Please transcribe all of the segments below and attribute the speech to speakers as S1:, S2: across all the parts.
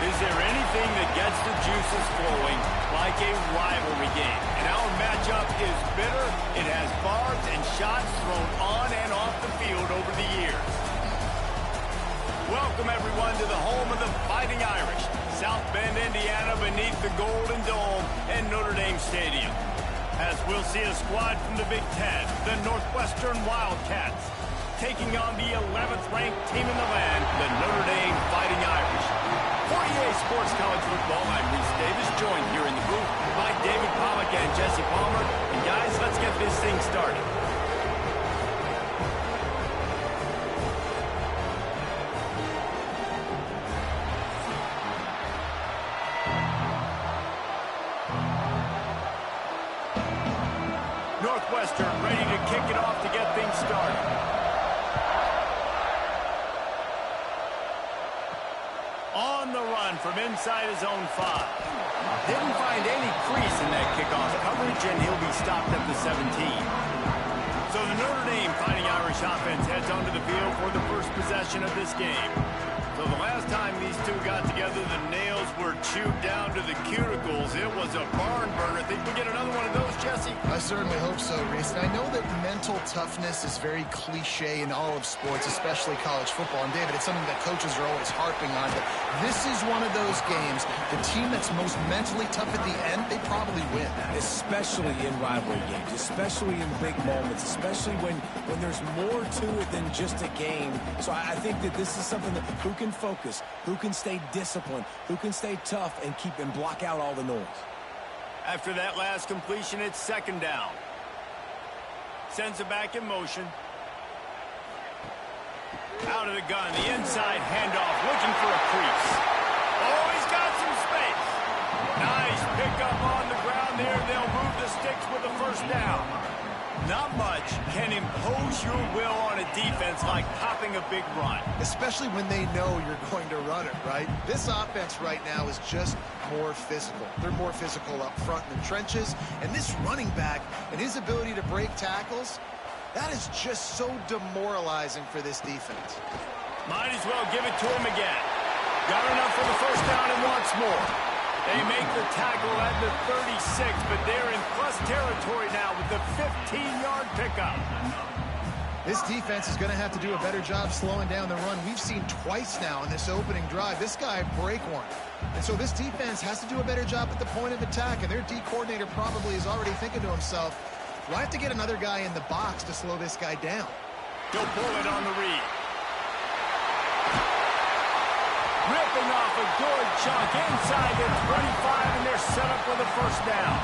S1: Is there anything that gets the juices flowing like a rivalry game? And our matchup is bitter. It has barbs and shots thrown on and off the field over the years. Welcome, everyone, to the home of the Fighting Irish, South Bend, Indiana, beneath the Golden Dome and Notre Dame Stadium. As we'll see a squad from the Big Ten, the Northwestern Wildcats, taking on the 11th-ranked team in the land, the Notre Dame Fighting Irish. For EA Sports College Football, I'm Reese Davis, joined here in the booth by David Pollack and Jesse Palmer. And guys, let's get this thing started. Northwestern ready to kick it off to get things started. On the run from inside his own 5. Didn't find any crease in that kickoff coverage, and he'll be stopped at the 17. So the Notre Dame Fighting Irish offense heads onto the field for the first possession of this game. So the last time these two got together, the nails were chewed down to the cuticles. It was a barn burner. Think we get another one of those, Jesse?
S2: I certainly hope so, Reese. And I know that mental toughness is very cliche in all of sports, especially college football. And, David, it's something that coaches are always harping on. But this is one of those games, the team that's most mentally tough at the end, they probably win.
S3: Especially in rivalry games, especially in big moments, especially when there's more to it than just a game. So I think that this is something that who can focus, who can stay disciplined, who can stay tough and block out all the noise.
S1: After that last completion, it's second down. Sends it back in motion. Out of the gun, the inside handoff, looking for a crease. Oh, he's got some space. Nice pickup on the ground there. They'll move the sticks with a first down. Not much can impose your will on a defense like popping a big run.
S2: Especially when they know you're going to run it, right? This offense right now is just more physical. They're more physical up front in the trenches. And this running back and his ability to break tackles, that is just so demoralizing for this defense.
S1: Might as well give it to him again. Got enough for the first down and wants more. They make the tackle at the 36, but they're in plus territory now with the 15-yard pickup.
S2: This defense is going to have to do a better job slowing down the run. We've seen twice now in this opening drive. This guy break one. And so this defense has to do a better job at the point of attack, and their D coordinator probably is already thinking to himself, do I have to get another guy in the box to slow this guy down?
S1: He'll pull it on the read. Ripping off a good chunk inside the 25, and they're set up with a first down.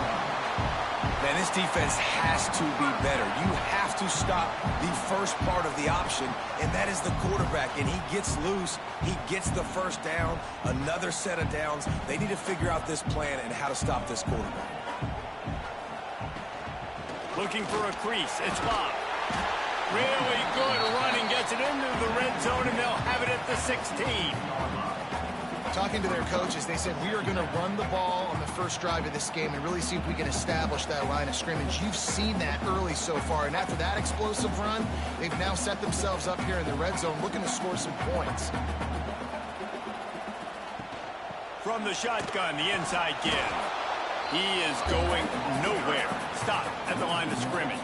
S3: Man, this defense has to be better. You have to stop the first part of the option, and that is the quarterback. And he gets loose. He gets the first down, another set of downs. They need to figure out this plan and how to stop this quarterback.
S1: Looking for a crease. It's Bob. Really good running. Gets it into the red zone, and they'll have it at the 16.
S2: Talking to their coaches, they said, we are going to run the ball on the first drive of this game and really see if we can establish that line of scrimmage. You've seen that early so far, and after that explosive run, they've now set themselves up here in the red zone looking to score some points.
S1: From the shotgun, the inside give. He is going nowhere. Stop at the line of scrimmage.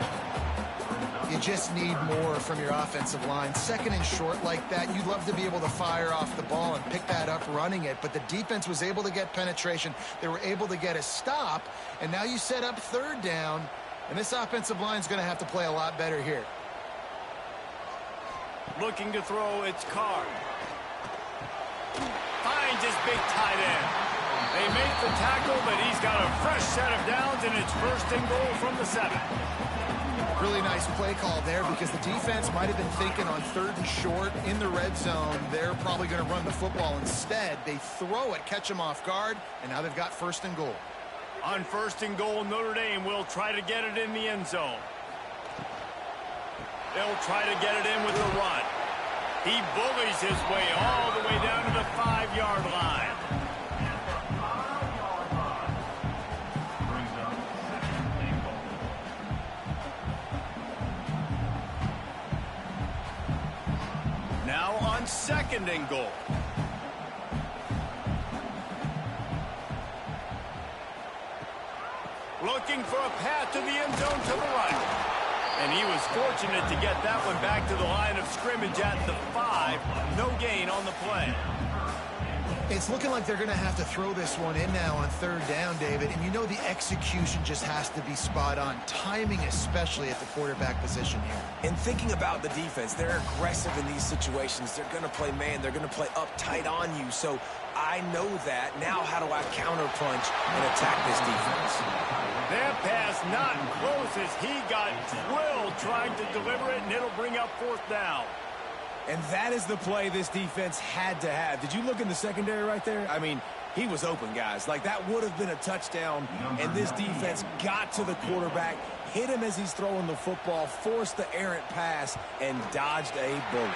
S2: You just need more from your offensive line. Second and short like that, you'd love to be able to fire off the ball and pick that up running it, but the defense was able to get penetration. They were able to get a stop, and now you set up third down, and this offensive line is going to have to play a lot better here.
S1: Looking to throw, it's Carr. Finds his big tight end. They make the tackle, but he's got a fresh set of downs, and it's first and goal from the 7.
S2: Really nice play call there because the defense might have been thinking on third and short in the red zone. They're probably going to run the football. Instead, they throw it, catch them off guard, and now they've got first and goal.
S1: On first and goal, Notre Dame will try to get it in the end zone. They'll try to get it in with the run. He bullies his way all the way down to the 5-yard line. Now on second and goal. Looking for a path to the end zone to the right. And he was fortunate to get that one back to the line of scrimmage at the 5. No gain on the play.
S2: It's looking like they're going to have to throw this one in now on third down, David. And you know the execution just has to be spot on. Timing, especially at the quarterback position here.
S3: And thinking about the defense, they're aggressive in these situations. They're going to play man. They're going to play up tight on you. So I know that. Now how do I counterpunch and attack this defense?
S1: That pass not close as he got drilled trying to deliver it, and it'll bring up fourth down.
S3: And that is the play this defense had to have. Did you look in the secondary right there? I mean, he was open, guys. Like, that would have been a touchdown, and this defense got to the quarterback, hit him as he's throwing the football, forced the errant pass, and dodged a bullet.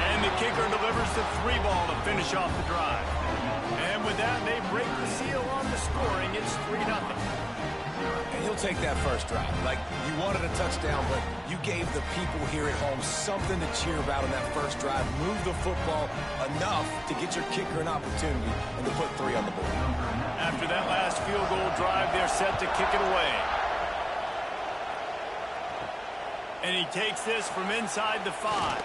S1: And the kicker delivers the 3 ball to finish off the drive. And with that, they break the seal on the scoring. It's 3-0.
S3: And he'll take that first drive. Like, you wanted a touchdown, but you gave the people here at home something to cheer about on that first drive. Move the football enough to get your kicker an opportunity and to put 3 on the board.
S1: After that last field goal drive, they're set to kick it away. And he takes this from inside the 5.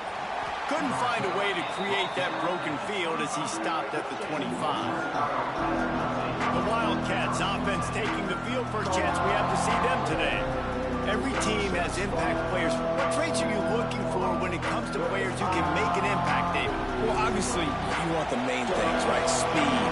S1: Couldn't find a way to create that broken field as he stopped at the 25. The Wildcats offense taking the field for a chance. We have to see them today. Every team has impact players. What traits are you looking for when it comes to players who can make an impact, David?
S3: Well, obviously, you want the main things, right? Speed,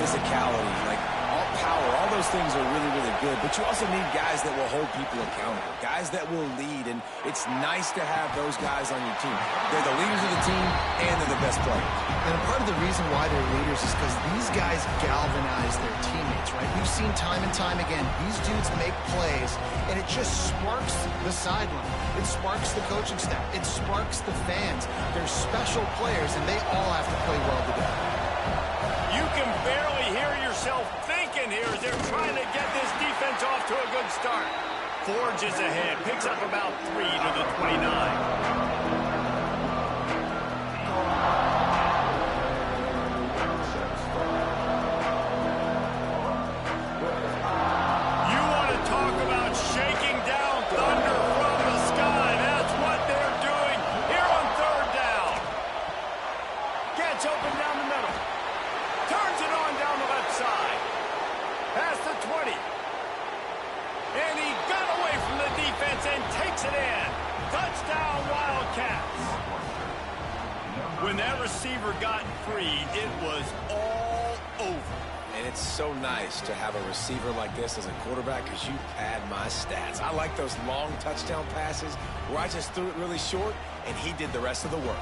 S3: physicality, like all power. All those things are really, really good. But you also need guys that will hold people accountable, guys that will lead. And it's nice to have those guys on your team. They're the leaders of the team, and they're the best players.
S2: And part of the reason why they're leaders is because these guys galvanize their teammates, right? We've seen time and time again, these dudes make plays, and it just sparks the sideline. It sparks the coaching staff. It sparks the fans. They're special players, and they all have to play well together.
S1: You can barely hear yourself thinking here as they're trying to get this defense off to a good start. Forges ahead, picks up about 3 to the 29. Open down the middle. Turns it on down the left side. Past the 20. And he got away from the defense and takes it in. Touchdown, Wildcats. When that receiver got free, it was all over.
S3: And it's so nice to have a receiver like this as a quarterback because you pad my stats. I like those long touchdown passes where I just threw it really short and he did the rest of the work.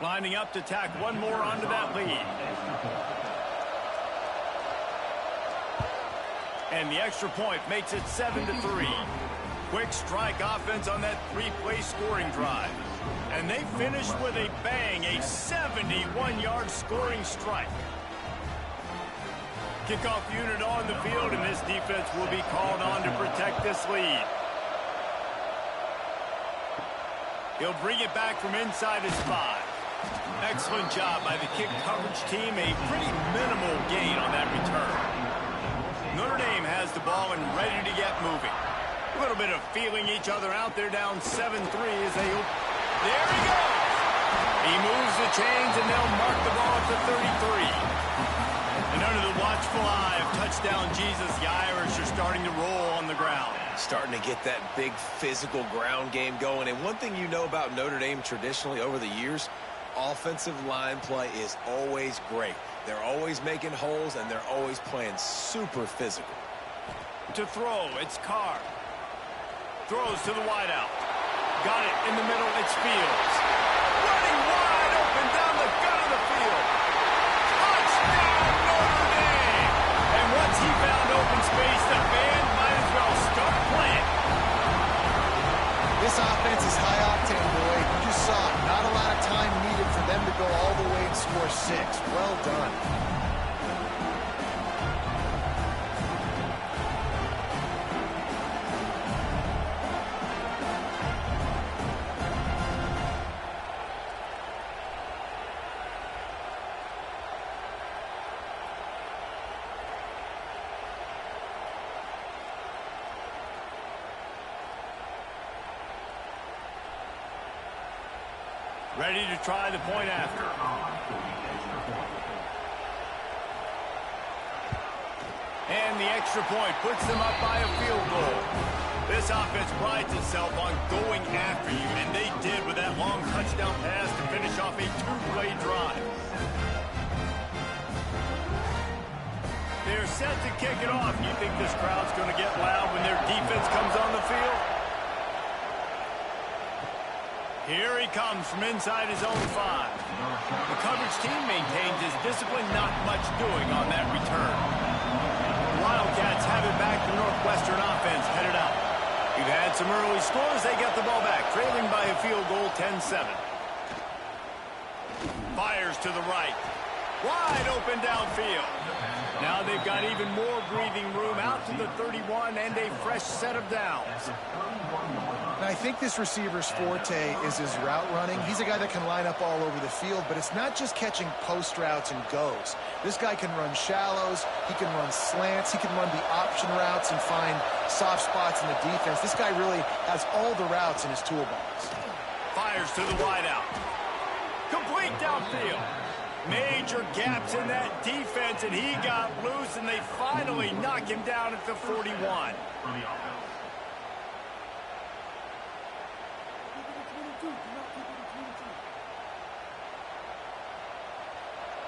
S1: Lining up to tack one more onto that lead. And the extra point makes it 7-3. Quick strike offense on that 3-play scoring drive. And they finished with a bang, a 71-yard scoring strike. Kickoff unit on the field, and this defense will be called on to protect this lead. He'll bring it back from inside his 5. Excellent job by the kick coverage team. A pretty minimal gain on that return. Notre Dame has the ball and ready to get moving. A little bit of feeling each other out there, down 7-3 as they... There he goes! He moves the chains and they'll mark the ball at the 33. And under the watchful eye of touchdown Jesus, the Irish are starting to roll on the ground.
S3: Starting to get that big physical ground game going. And one thing you know about Notre Dame traditionally over the years, offensive line play is always great. They're always making holes, and they're always playing super physical.
S1: To throw, it's Carr. Throws to the wideout. Got it in the middle, it's Fields. Running wide open down the gut of the field. Touchdown, Notre Dame! And once he found open space, the band might as well start playing.
S2: This offense is high octane, boy. You just saw it. Not a lot
S1: Ready to try the point after. And the extra point puts them up by a field goal. This offense prides itself on going after you, and they did with that long touchdown pass to finish off a two-play drive. They're set to kick it off. You think this crowd's going to get loud when their defense comes on the field? Here he comes from inside his own 5. The coverage team maintains his discipline, not much doing on that return. The Wildcats have it back to the Northwestern offense headed out. You've had some early scores. They got the ball back, trailing by a field goal 10-7. Fires to the right. Wide open downfield. Now they've got even more breathing room out to the 31 and a fresh set of downs.
S2: And I think this receiver's forte is his route running. He's a guy that can line up all over the field, but it's not just catching post routes and goes. This guy can run shallows, he can run slants, he can run the option routes and find soft spots in the defense. This guy really has all the routes in his toolbox.
S1: Fires to the wideout. Complete downfield. Major gaps in that defense, and he got loose, and they finally knock him down at the 41.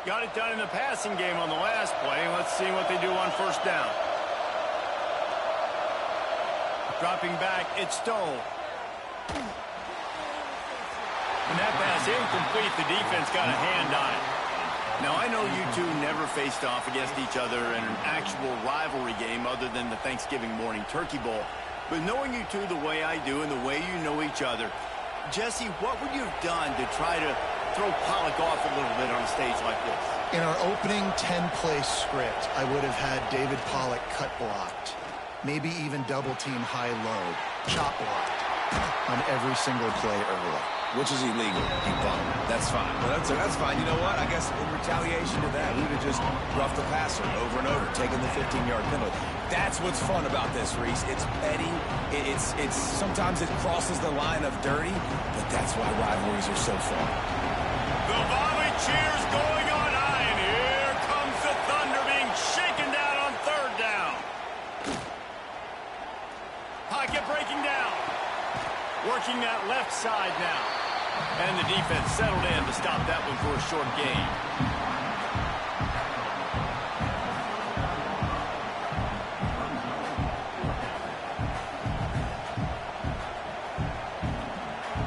S1: Got it done in the passing game on the last play. Let's see what they do on first down. Dropping back, it's Stoll. And that pass incomplete. The defense got a hand on it. Now, I know you two never faced off against each other in an actual rivalry game other than the Thanksgiving morning Turkey Bowl. But knowing you two the way I do and the way you know each other, Jesse, what would you have done to try to throw Pollock off a little bit on a stage like this?
S2: In our opening 10-play script, I would have had David Pollock cut blocked. Maybe even double team high-low, chop blocked on every single play early.
S3: Which is illegal, you bum. That's fine. Well, that's fine. You know what? I guess in retaliation to that, we would have just roughed the passer over and over, taking the 15-yard penalty. That's what's fun about this, Reese. It's petty. It's sometimes it crosses the line of dirty, but that's why rivalries are so fun.
S1: The Bobby cheers going on high, and here comes the Thunder being shaken down on third down. Pocket breaking down. Working that left side now. And the defense settled in to stop that one for a short gain.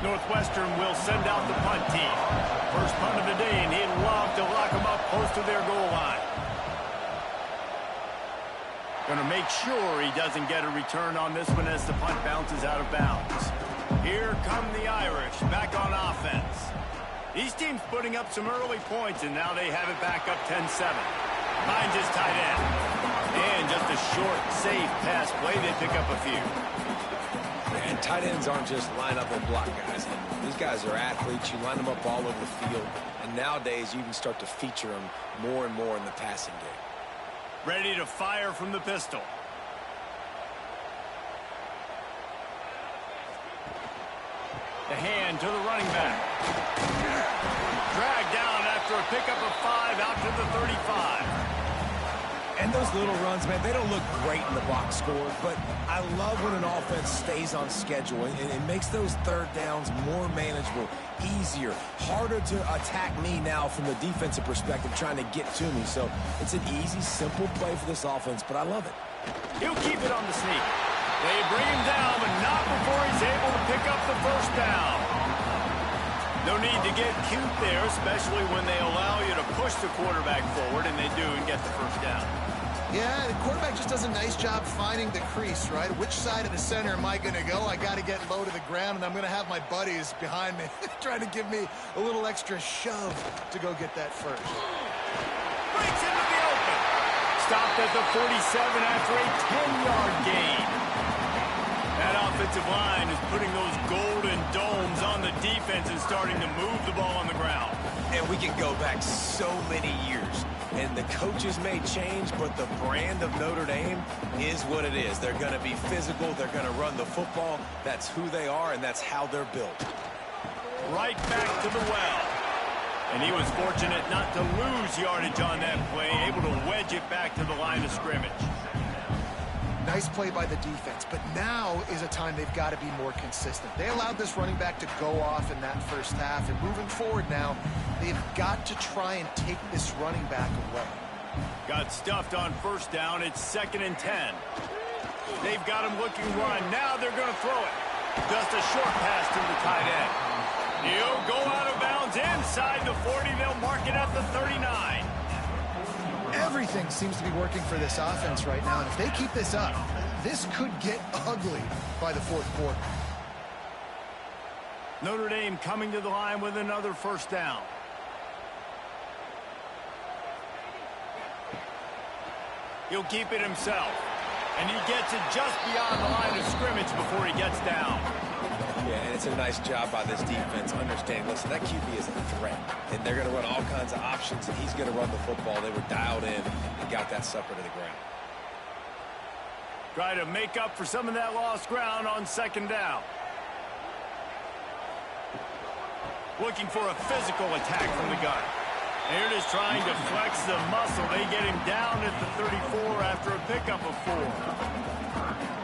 S1: Northwestern will send out the punt team. First punt of the day, and he'd love to lock them up close to their goal line. Going to make sure he doesn't get a return on this one as the punt bounces out of bounds. Here come the Irish, back on offense. These teams putting up some early points, and now they have it back up 10-7. Finds his tight end. And just a short, safe pass play, they pick up a few.
S3: And tight ends aren't just line up and block guys. These guys are athletes. You line them up all over the field. And nowadays, you can start to feature them more and more in the passing game.
S1: Ready to fire from the pistol. The hand to the running back. Dragged down after a pickup of 5 out to the 35.
S3: And those little runs, man, they don't look great in the box score, but I love when an offense stays on schedule, and it makes those third downs more manageable, easier, harder to attack me now from the defensive perspective trying to get to me. So it's an easy, simple play for this offense, but I love it.
S1: He'll keep it on the sneak. They bring him down, but not before he's able to pick up the first down. No need to get cute there, especially when they allow you to push the quarterback forward, and they do and get the first down.
S2: Yeah, the quarterback just does a nice job finding the crease, right? Which side of the center am I going to go? I got to get low to the ground, and I'm going to have my buddies behind me trying to give me a little extra shove to go get that first.
S1: Breaks into the open. Stopped at the 47 after a 10-yard gain. That offensive line is putting those golden domes on the defense and starting to move the ball on the ground.
S3: And we can go back so many years. And the coaches may change, but the brand of Notre Dame is what it is. They're going to be physical. They're going to run the football. That's who they are, and that's how they're built.
S1: right back to the well. And he was fortunate not to lose yardage on that play, able to wedge it back to the line of scrimmage.
S2: Nice play by the defense, but now is a time they've got to be more consistent. They allowed this running back to go off in that first half, and moving forward now, they've got to try and take this running back away.
S1: Got stuffed on first down. It's 2nd and 10. They've got him looking run. Now they're going to throw it. Just a short pass to the tight end. He'll go out of bounds inside the 40. They'll mark it at the 39.
S2: Everything seems to be working for this offense right now, and if they keep this up, this could get ugly by the fourth quarter.
S1: Notre Dame coming to the line with another first down. He'll keep it himself. And he gets it just beyond the line of scrimmage before he gets down.
S3: Yeah, and it's a nice job by this defense understanding, listen, that QB is a threat. And they're going to run all kinds of options, and he's going to run the football. They were dialed in and got that sucker to the ground.
S1: Try to make up for some of that lost ground on 2nd down. Looking for a physical attack from the gun. They're just trying to flex the muscle. They get him down at the 34 after a pickup of 4.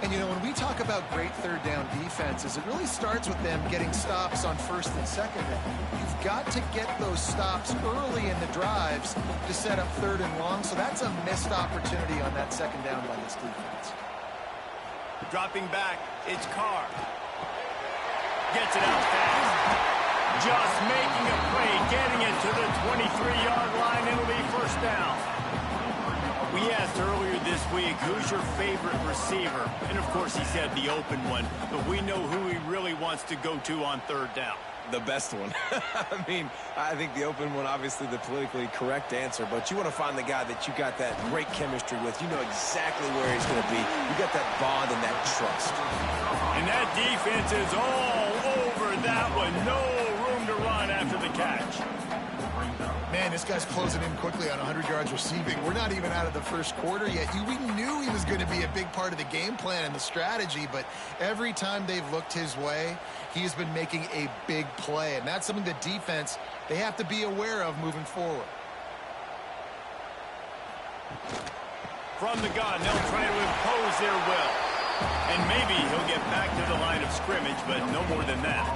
S2: And, you know, when we talk about great third down defenses, it really starts with them getting stops on 1st and 2nd down. You've got to get those stops early in the drives to set up 3rd and long, so that's a missed opportunity on that 2nd down by this defense.
S1: Dropping back, it's Carr. Gets it out fast. Just making a play, getting it to the 23-yard line. It'll be first down. We asked earlier this week, who's your favorite receiver? And, of course, he said the open one. But we know who he really wants to go to on 3rd down.
S3: The best one. I mean, I think the open one, obviously the politically correct answer, but you want to find the guy that you got that great chemistry with. You know exactly where he's going to be. You got that bond and that trust.
S1: And that defense is all over that one. No room to run after the catch.
S2: Man, this guy's closing in quickly on 100 yards receiving. We're not even out of the first quarter yet. We knew he was going to be a big part of the game plan and the strategy, but every time they've looked his way, he's been making a big play, and that's something the defense, they have to be aware of moving forward.
S1: From the gun, they'll try to impose their will. And maybe he'll get back to the line of scrimmage, but no more than that.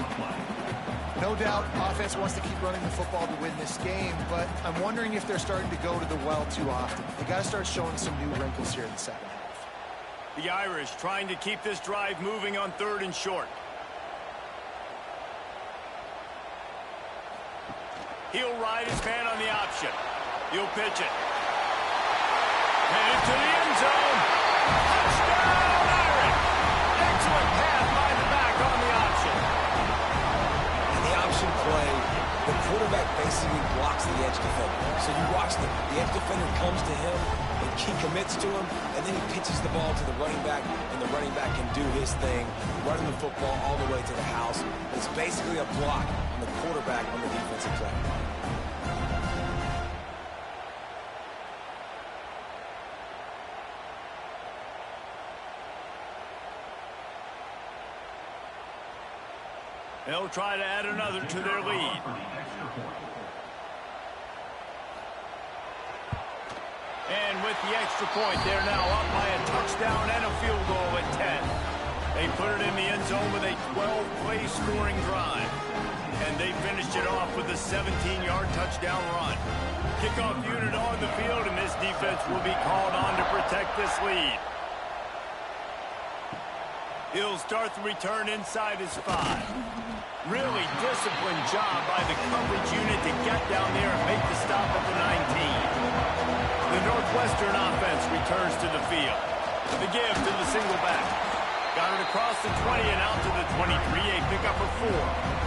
S2: No doubt, offense wants to keep running the football to win this game, but I'm wondering if they're starting to go to the well too often. They got to start showing some new wrinkles here in the second half.
S1: The Irish trying to keep this drive moving on 3rd and short. He'll ride his man on the option. He'll pitch it. Headed to the end zone. Touchdown, Irish! Excellent pass by the back on the option.
S3: And the option play, the quarterback basically blocks the edge defender. So you watch the edge defender comes to him, and he commits to him, and then he pitches the ball to the running back, and the running back can do his thing, running the football all the way to the house. It's basically a block on the quarterback on the defensive play.
S1: They'll try to add another to their lead. And with the extra point, they're now up by a touchdown and a field goal at 10. They put it in the end zone with a 12-play scoring drive. And they finished it off with a 17-yard touchdown run. Kickoff unit on the field, and this defense will be called on to protect this lead. He'll start the return inside his 5. Really disciplined job by the coverage unit to get down there and make the stop at the 19. The Northwestern offense returns to the field. The give to the single back. Got it across the 20 and out to the 23, a pickup of 4.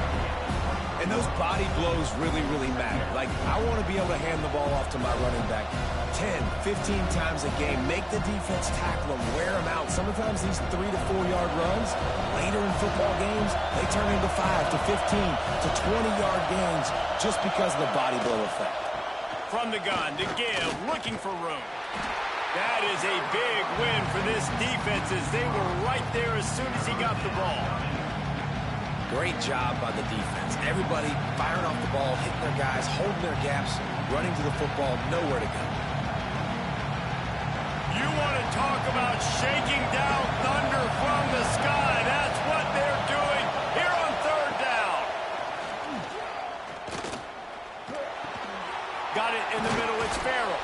S3: And those body blows really, really matter. Like, I want to be able to hand the ball off to my running back 10, 15 times a game. Make the defense tackle them, wear them out. Sometimes these 3 to 4 yard runs, later in football games, they turn into 5 to 15 to 20-yard gains just because of the body blow effect.
S1: From the gun, to give, looking for room. That is a big win for this defense as they were right there as soon as he got the ball.
S3: Great job by the defense. Everybody firing off the ball, hitting their guys, holding their gaps, running to the football, nowhere to go.
S1: You want to talk about shaking down thunder from the sky. That's what they're doing here on third down. Got it in the middle. It's Farrell.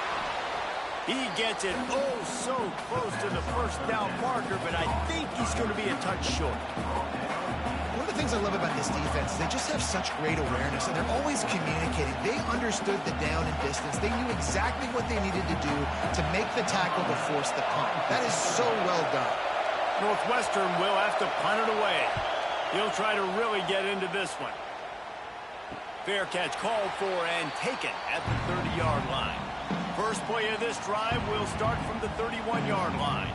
S1: He gets it oh so close to the first down marker, but I think he's going to be a touch short.
S2: One of the things I love about this defense is they just have such great awareness, and they're always communicating. They understood the down and distance. They knew exactly what they needed to do to make the tackle to force the punt. That is so well done.
S1: Northwestern will have to punt it away. He'll try to really get into this one. Fair catch called for and taken at the 30-yard line. First play of this drive will start from the 31-yard line.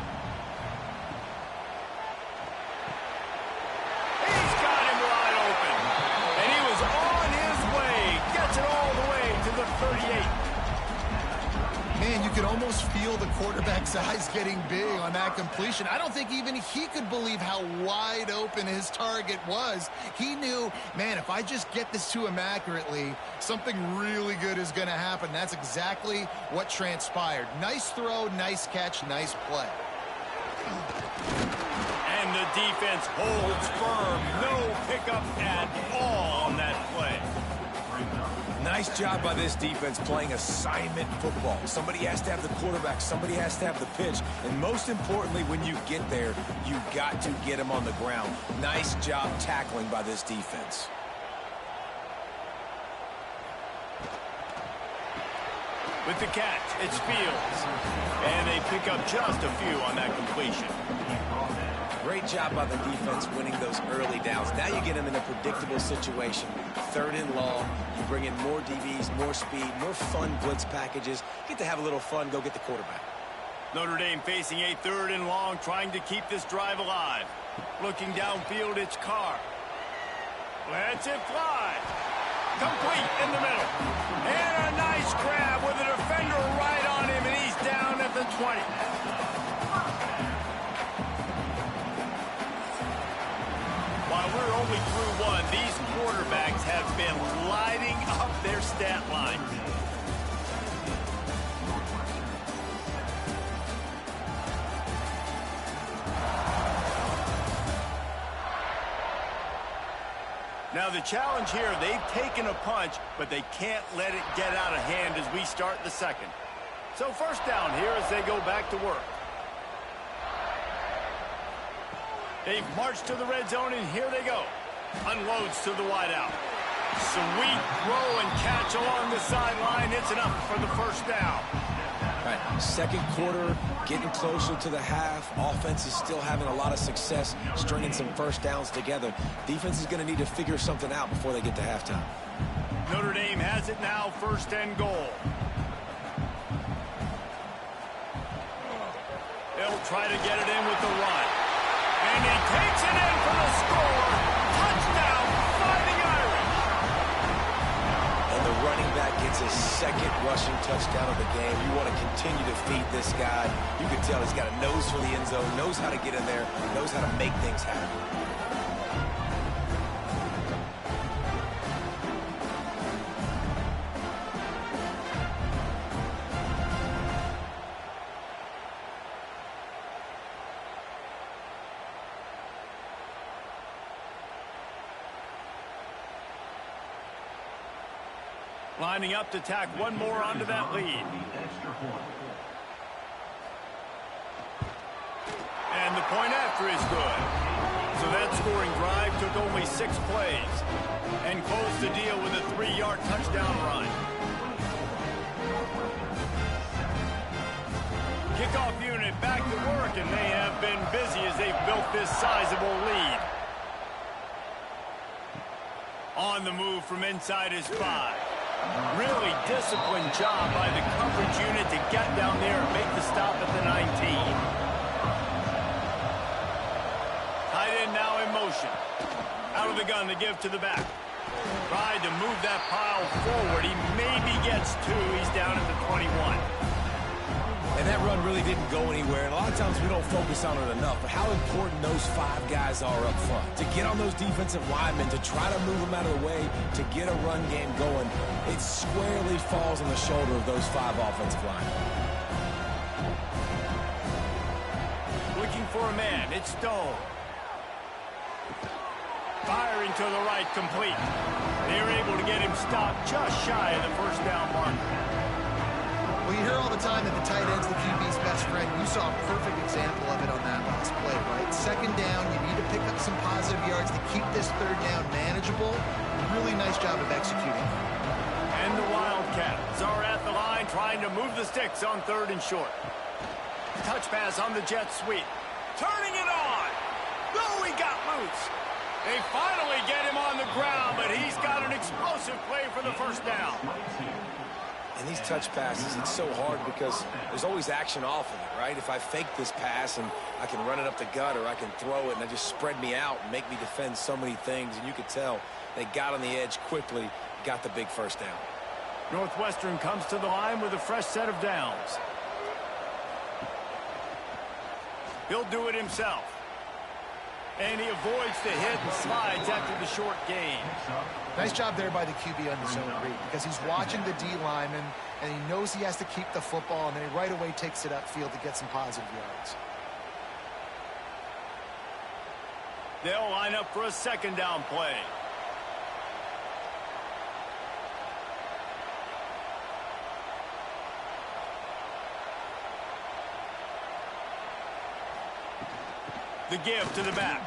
S1: He's got him wide open. And he was on his way. Gets it all the way to the 38.
S2: Man, you could almost feel the quarterback's eyes getting big on that completion. I don't think even he could believe how wide open his target was. He knew, man, if I just get this to him accurately, something really good is going to happen. That's exactly what transpired. Nice throw, nice catch, nice play.
S1: And the defense holds firm. No pickup at all on that play.
S3: Nice job by this defense playing assignment football. Somebody has to have the quarterback. Somebody has to have the pitch. And most importantly, when you get there, you got to get him on the ground. Nice job tackling by this defense.
S1: With the catch, it's Fields. And they pick up just a few on that completion.
S3: Great job by the defense winning those early downs. Now you get them in a predictable situation. Third and long. You bring in more DBs, more speed, more fun blitz packages. Get to have a little fun. Go get the quarterback.
S1: Notre Dame facing a third and long, trying to keep this drive alive. Looking downfield, it's Carr. Lets it fly. Complete in the middle. And a nice grab with a defender right on him, and he's down at the 20. While we're only through one, these quarterbacks have been lighting up their stat line. Now the challenge here, they've taken a punch, but they can't let it get out of hand as we start the second. So first down here as they go back to work. They've marched to the red zone, and here they go. Unloads to the wideout. Sweet throw and catch along the sideline. It's enough for the first down.
S3: All right, second quarter, getting closer to the half. Offense is still having a lot of success stringing some first downs together. Defense is going to need to figure something out before they get to halftime.
S1: Notre Dame has it now, first and goal. They'll try to get it in with the run. And he takes it in for the score. Touchdown, Fighting Irish.
S3: And the running back gets his second rushing touchdown of the game. You want to continue to feed this guy. You can tell he's got a nose for the end zone, knows how to get in there, knows how to make things happen.
S1: Lining up to tack one more onto that lead. And the point after is good. So that scoring drive took only 6 plays and closed the deal with a 3-yard touchdown run. Kickoff unit back to work, and they have been busy as they've built this sizable lead. On the move from inside his 5. Really disciplined job by the coverage unit to get down there and make the stop at the 19. Tight end now in motion. Out of the gun to give to the back. Tried to move that pile forward. He maybe gets 2. He's down at the 21.
S3: And that run really didn't go anywhere, and a lot of times we don't focus on it enough, but how important those 5 guys are up front. To get on those defensive linemen, to try to move them out of the way, to get a run game going, it squarely falls on the shoulder of those 5 offensive linemen.
S1: Looking for a man, it's Stone. Firing to the right, complete. They were able to get him stopped just shy of the first down marker.
S2: Well, you hear all the time that the tight end's the QB's best friend. You saw a perfect example of it on that last play, right? Second down, you need to pick up some positive yards to keep this third down manageable. Really nice job of executing.
S1: And the Wildcats are at the line trying to move the sticks on 3rd and short. Touch pass on the jet sweep. Turning it on. No, he got loose. They finally get him on the ground, but he's got an explosive play for the first down.
S3: And these touch passes, it's so hard because there's always action off of it, right? If I fake this pass and I can run it up the gut or I can throw it and it just spread me out and make me defend so many things, and you could tell they got on the edge quickly, got the big first down.
S1: Northwestern comes to the line with a fresh set of downs. He'll do it himself. And he avoids the hit and slides after the short gain.
S2: Nice job there by the QB on the zone read because he's watching the D lineman and he knows he has to keep the football, and then he right away takes it upfield to get some positive yards.
S1: They'll line up for a second down play. The give to the back.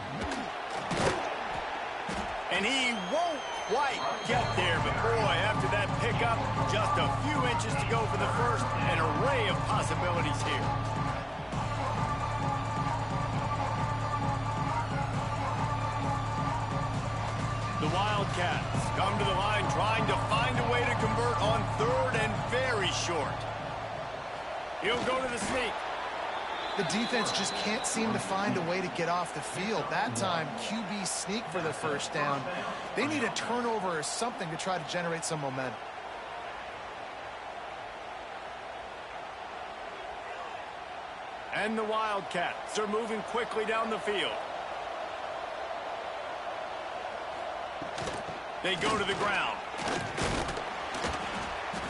S1: And he won't quite get there, but boy, after that pickup, just a few inches to go for the first, an array of possibilities here. The Wildcats come to the line trying to find a way to convert on 3rd and very short. He'll go to the sneak.
S2: The defense just can't seem to find a way to get off the field. That time, QB sneak for the first down. They need a turnover or something to try to generate some momentum.
S1: And the Wildcats are moving quickly down the field. They go to the ground.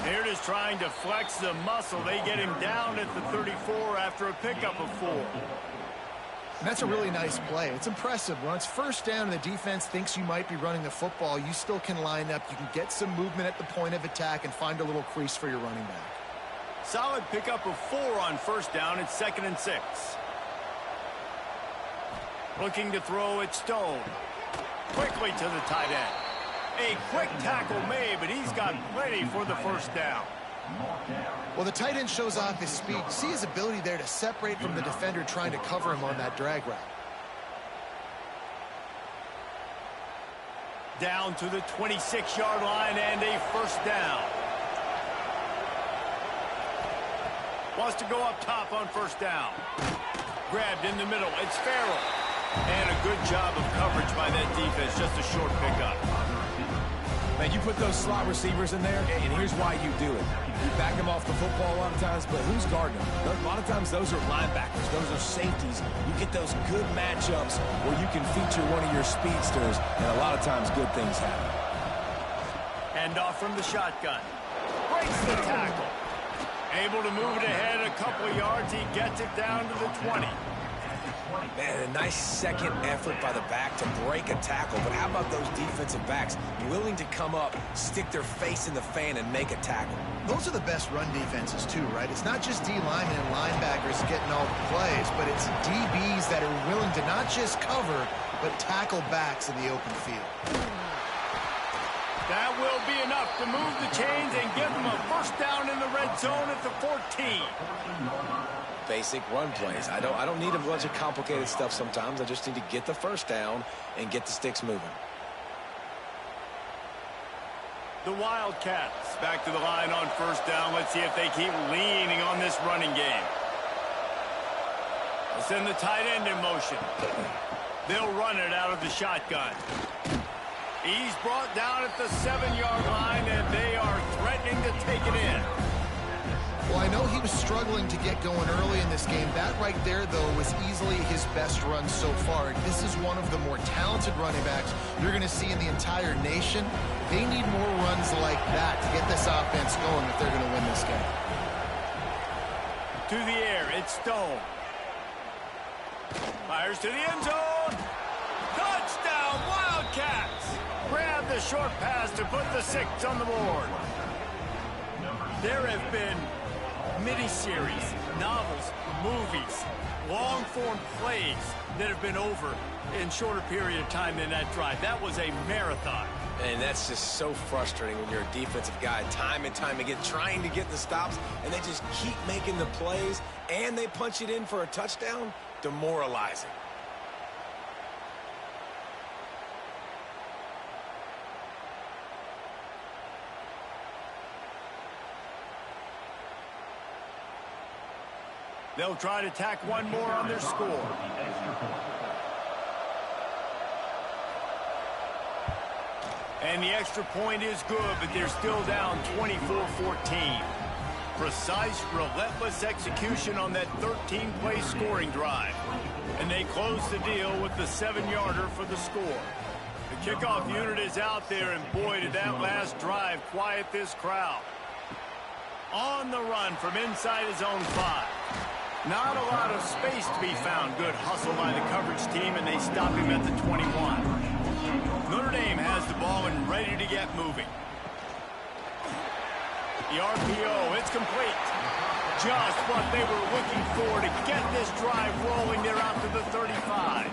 S1: Here it is trying to flex the muscle. They get him down at the 34 after a pickup of 4.
S2: And that's a really nice play. It's impressive. When it's first down and the defense thinks you might be running the football, you still can line up. You can get some movement at the point of attack and find a little crease for your running back.
S1: Solid pickup of 4 on first down. It's 2nd and 6. Looking to throw it, Stone. Quickly to the tight end. A quick tackle made, but he's got plenty for the first down.
S2: Well, the tight end shows off his speed. See his ability there to separate from the defender trying to cover him on that drag route.
S1: Down to the 26-yard line and a first down. Wants to go up top on first down. Grabbed in the middle. It's Farrell. And a good job of coverage by that defense. Just a short pickup.
S3: Man, you put those slot receivers in there, and here's why you do it. You back them off the football a lot of times, but who's guarding them? A lot of times those are linebackers. Those are safeties. You get those good matchups where you can feature one of your speedsters, and a lot of times good things happen.
S1: Hand off from the shotgun. Breaks the tackle. Able to move it ahead a couple of yards. He gets it down to the 20.
S3: Man, a nice second effort by the back to break a tackle. But how about those defensive backs willing to come up, stick their face in the fan, and make a tackle?
S2: Those are the best run defenses, too, right? It's not just D linemen and linebackers getting all the plays, but it's DBs that are willing to not just cover, but tackle backs in the open field.
S1: That will be enough to move the chains and give them a first down in the red zone at the 14.
S3: Basic run plays. I don't need a bunch of complicated stuff sometimes. I just need to get the first down and get the sticks moving.
S1: The Wildcats back to the line on first down. Let's see if they keep leaning on this running game. They'll send the tight end in motion. They'll run it out of the shotgun. He's brought down at the 7-yard line, and they are threatening to take it in.
S2: Well, I know he was struggling to get going early in this game. That right there, though, was easily his best run so far. This is one of the more talented running backs you're going to see in the entire nation. They need more runs like that to get this offense going if they're going to win this game.
S1: To the air, it's Stone. Fires to the end zone. Touchdown, Wildcats! Grab the short pass to put the 6 on the board. There have been miniseries, novels, movies, long-form plays that have been over in shorter period of time than that drive. That was a marathon.
S3: And that's just so frustrating when you're a defensive guy, time and time again, trying to get the stops, and they just keep making the plays, and they punch it in for a touchdown. Demoralizing.
S1: They'll try to tack one more on their score. And the extra point is good, but they're still down 24-14. Precise, relentless execution on that 13-play scoring drive. And they close the deal with the 7-yarder for the score. The kickoff unit is out there, and boy, did that last drive quiet this crowd. On the run from inside his own 5. Not a lot of space to be found. Good hustle by the coverage team, and they stop him at the 21. Notre Dame has the ball and ready to get moving. The RPO, it's complete. Just what they were looking for to get this drive rolling. They're out to the 35.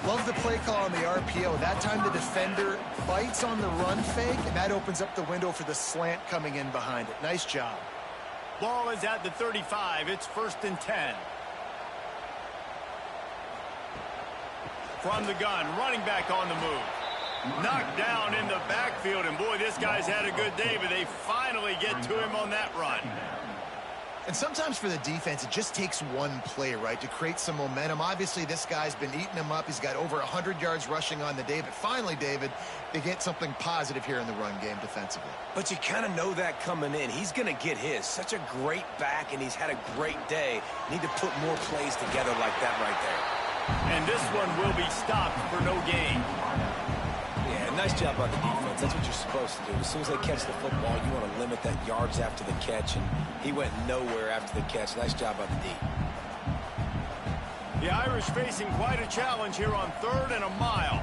S2: Love the play call on the RPO. That time the defender bites on the run fake, and that opens up the window for the slant coming in behind it. Nice job.
S1: Ball is at the 35. It's 1st and 10. From the gun, running back on the move. Knocked down in the backfield, and boy, this guy's had a good day, but they finally get to him on that run.
S2: And sometimes for the defense, it just takes one play, right, to create some momentum. Obviously, this guy's been eating him up. He's got over 100 yards rushing on the day. But finally, David, they get something positive here in the run game defensively.
S3: But you kind of know that coming in. He's going to get his. Such a great back, and he's had a great day. Need to put more plays together like that right there.
S1: And this one will be stopped for no gain.
S3: Yeah, nice job by the defense. That's what you're supposed to do. As soon as they catch the football, you want to limit that yards after the catch, and he went nowhere after the catch. Nice job by the D.
S1: The Irish facing quite a challenge here on 3rd and a mile.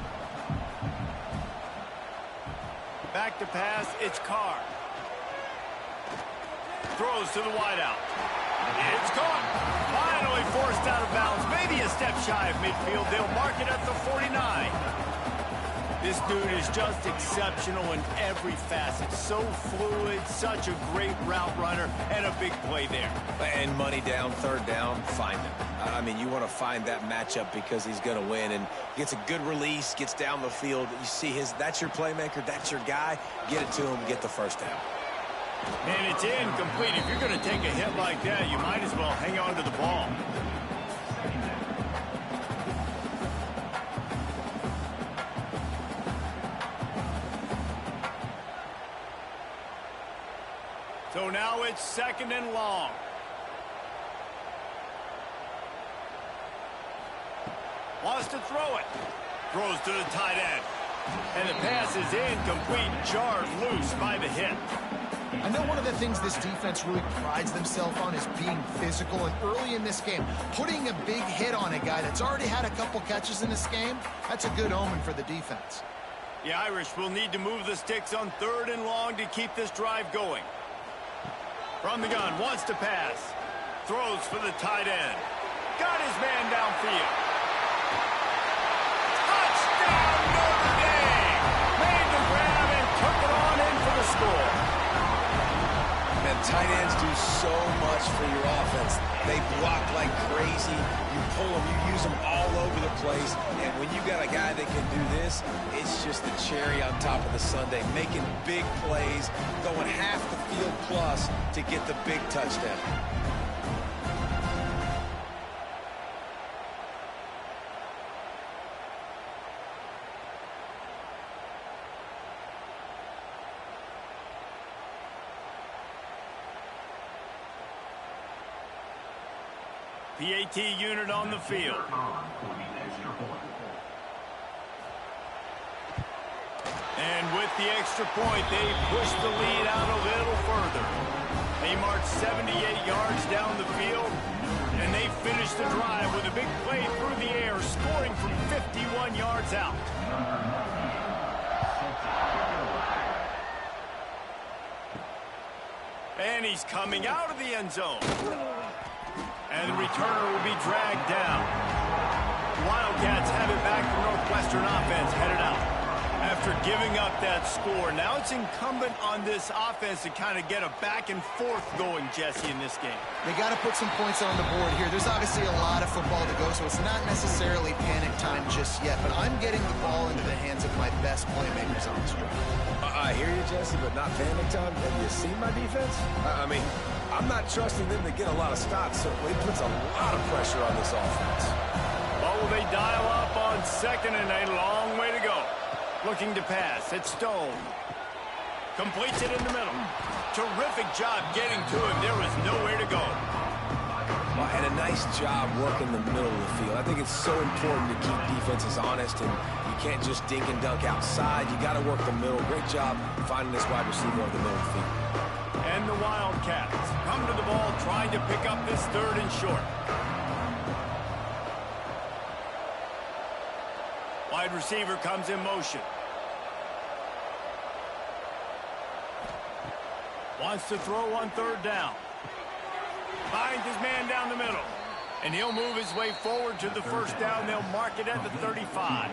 S1: Back to pass, it's Carr. Throws to the wideout. It's caught. Finally forced out of bounds. Maybe a step shy of midfield. They'll mark it at the 49. This dude is just exceptional in every facet. So fluid, such a great route runner, and a big play there.
S3: And money down, 3rd down, find him. I mean, you want to find that matchup because he's going to win, and gets a good release, gets down the field. You see that's your playmaker, that's your guy. Get it to him, get the 1st down.
S1: And it's incomplete. If you're going to take a hit like that, you might as well hang on to the ball. So now it's 2nd and long. Wants to throw it. Throws to the tight end. And the pass is incomplete. Jarred loose by the hit.
S2: I know one of the things this defense really prides themselves on is being physical. And early in this game, putting a big hit on a guy that's already had a couple catches in this game, that's a good omen for the defense.
S1: The Irish will need to move the sticks on 3rd and long to keep this drive going. From the gun, wants to pass. Throws for the tight end. Got his man downfield. Touchdown, Notre Dame! Made the grab and took it on in for the score.
S3: And tight ends do so much for your offense. They block like crazy. You pull them, you use them all over the place. And when you got a guy that can do this, it's just the cherry on top of the sundae. Making big plays, going half the field plus to get the big touchdown.
S1: PAT unit on the field. And with the extra point, they push the lead out a little further. They march 78 yards down the field, and they finish the drive with a big play through the air, scoring from 51 yards out. And he's coming out of the end zone. And the returner will be dragged down. The Wildcats have it back. The Northwestern offense headed out. After giving up that score, now it's incumbent on this offense to kind of get a back and forth going, Jesse, in this game.
S2: They got to put some points on the board here. There's obviously a lot of football to go, so it's not necessarily panic time just yet, but I'm getting the ball into the hands of my best playmakers on this drive.
S3: I hear you, Jesse, but not panic time. Have you seen my defense? I mean, I'm not trusting them to get a lot of stops, so it puts a lot of pressure on this offense.
S1: Oh, they dial up on second and a long way to go. Looking to pass. It's Stone. Completes it in the middle. Terrific job getting to him. There was nowhere to go.
S3: Well, and a nice job working the middle of the field. I think it's so important to keep defenses honest, and you can't just dink and dunk outside. You got to work the middle. Great job finding this wide receiver over the middle of the field.
S1: And the Wildcats come to the ball trying to pick up this third and short. Wide receiver comes in motion. Wants to throw on third down. Finds his man down the middle. And he'll move his way forward to the first down. They'll mark it at the 35.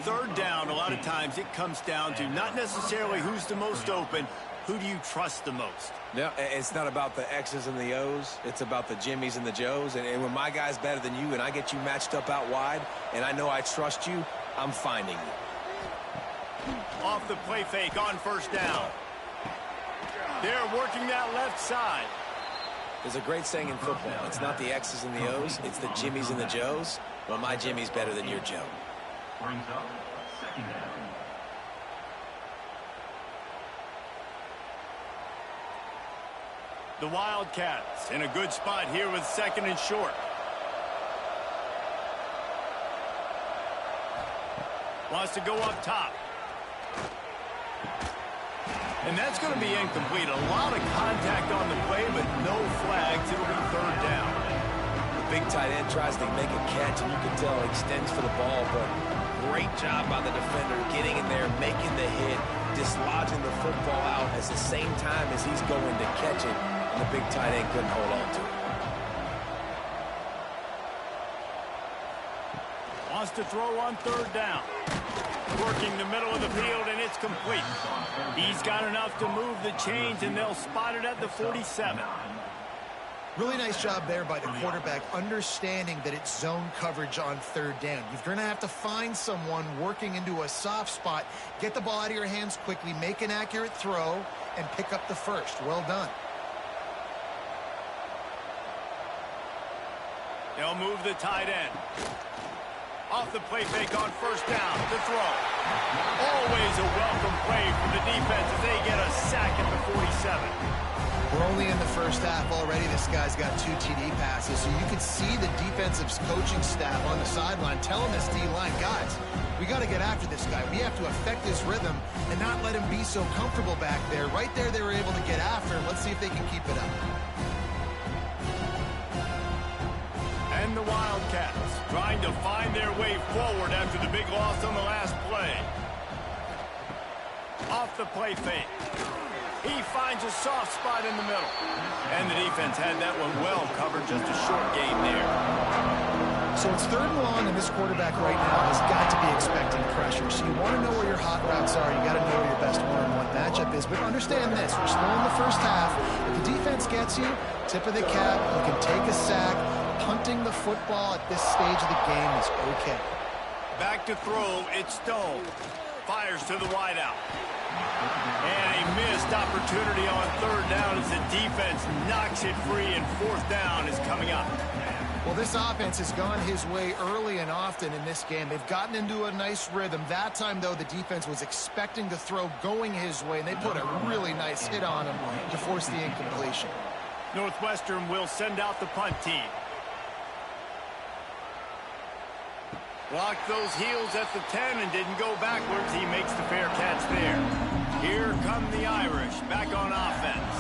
S1: Third down, a lot of times it comes down to not necessarily who's the most open, who do you trust the most?
S3: No, it's not about the X's and the O's. It's about the Jimmies and the Joes. And when my guy's better than you and I get you matched up out wide and I know I trust you, I'm finding you.
S1: Off the play fake on first down. They're working that left side.
S3: There's a great saying in football. It's not the X's and the O's. It's the Jimmies and the Joes. Well, my Jimmy's better than your Joe.
S4: Brings up second down.
S1: The Wildcats in a good spot here with second and short. Wants to go up top. And that's going to be incomplete. A lot of contact on the play, but no flags. It'll be third down.
S3: The big tight end tries to make a catch, and you can tell extends for the ball, but great job by the defender getting in there, making the hit, dislodging the football out at the same time as he's going to catch it. The big tight end couldn't hold on to it.
S1: Wants to throw on third down. Working the middle of the field, and it's complete. He's got enough to move the chains, and they'll spot it at the 47.
S2: Really nice job there by the quarterback, understanding that it's zone coverage on third down. You're going to have to find someone working into a soft spot, get the ball out of your hands quickly, make an accurate throw, and pick up the first. Well done.
S1: They'll move the tight end. Off the play fake on first down to throw. Always a welcome play for the defense as they get a sack at the 47.
S2: We're only in the first half already. This guy's got 2 TD passes, so you could see the defensive coaching staff on the sideline telling this D-line, guys, we got to get after this guy. We have to affect his rhythm and not let him be so comfortable back there. Right there, they were able to get after him. Let's see if they can keep it up.
S1: And the Wildcats trying to find their way forward after the big loss on the last play. Off the play fake. He finds a soft spot in the middle. And the defense had that one well covered, just a short gain there.
S2: So it's third and long, and this quarterback right now has got to be expecting pressure. So you want to know where your hot routes are. You got to know where your best one-on-one matchup is. But understand this, we're still in the first half. If the defense gets you, tip of the cap, you can take a sack. Punting the football at this stage of the game is okay.
S1: Back to throw, it's Stone. Fires to the wideout. And a missed opportunity on third down as the defense knocks it free, and fourth down is coming up.
S2: Well, this offense has gone his way early and often in this game. They've gotten into a nice rhythm. That time, though, the defense was expecting the throw going his way, and they put a really nice hit on him to force the incompletion.
S1: Northwestern will send out the punt team. Blocked those heels at the 10 and didn't go backwards. He makes the fair catch there. Here come the Irish back on offense.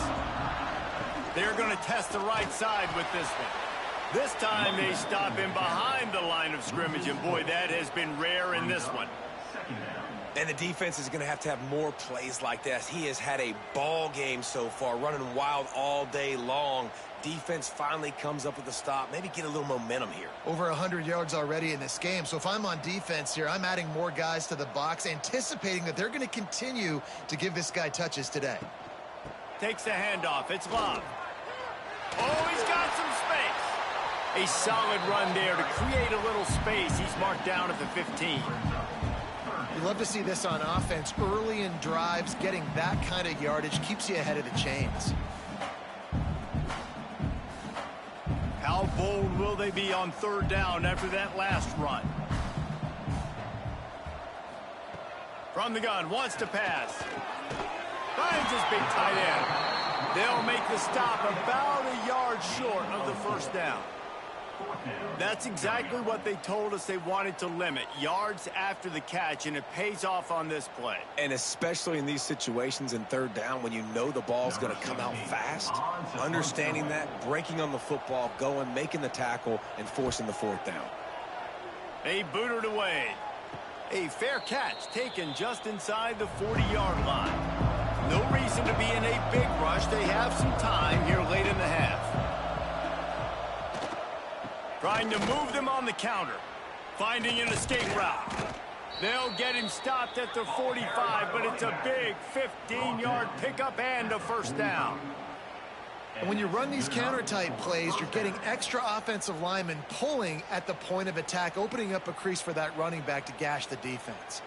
S1: They're going to test the right side with this one. This time they stop him behind the line of scrimmage, and boy, that has been rare in this one.
S3: And the defense is going to have more plays like this. He has had a ball game so far, running wild all day long. Defense finally comes up with a stop. Maybe get a little momentum here.
S2: Over 100 yards already in this game. So if I'm on defense here, I'm adding more guys to the box, anticipating that they're going to continue to give this guy touches today.
S1: Takes the handoff. It's Love. Oh, he's got some space. A solid run there to create a little space. He's marked down at the 15.
S2: You love to see this on offense. Early in drives, getting that kind of yardage keeps you ahead of the chains.
S1: How bold will they be on third down after that last run? From the gun, wants to pass. Finds his big tight end. They'll make the stop about a yard short of the first down. That's exactly what they told us they wanted to limit. Yards after the catch, and it pays off on this play.
S3: And especially in these situations in third down when you know the ball's going to come out fast, understanding that, breaking on the football, going, making the tackle, and forcing the fourth down.
S1: They booted away. A fair catch taken just inside the 40-yard line. No reason to be in a big rush. They have some time here late in the half. Trying to move them on the counter. Finding an escape route. They'll get him stopped at the 45, but it's a big 15-yard pickup and a first down.
S2: And when you run these counter-type plays, you're getting extra offensive linemen pulling at the point of attack, opening up a crease for that running back to gash the defense.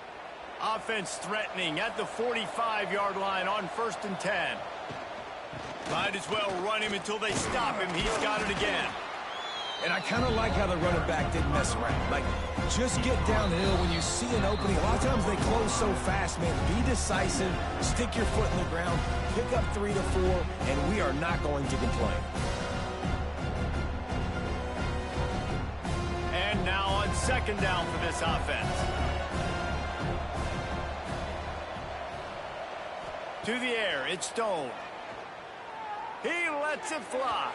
S1: Offense threatening at the 45-yard line on 1st and 10. Might as well run him until they stop him. He's got it again.
S3: And I kind of like how the running back didn't mess around. Like, just get downhill when you see an opening. A lot of times they close so fast, man. Be decisive, stick your foot in the ground, pick up 3 to 4, and we are not going to complain.
S1: And now on 2nd down for this offense. To the air, it's Stone. He lets it fly.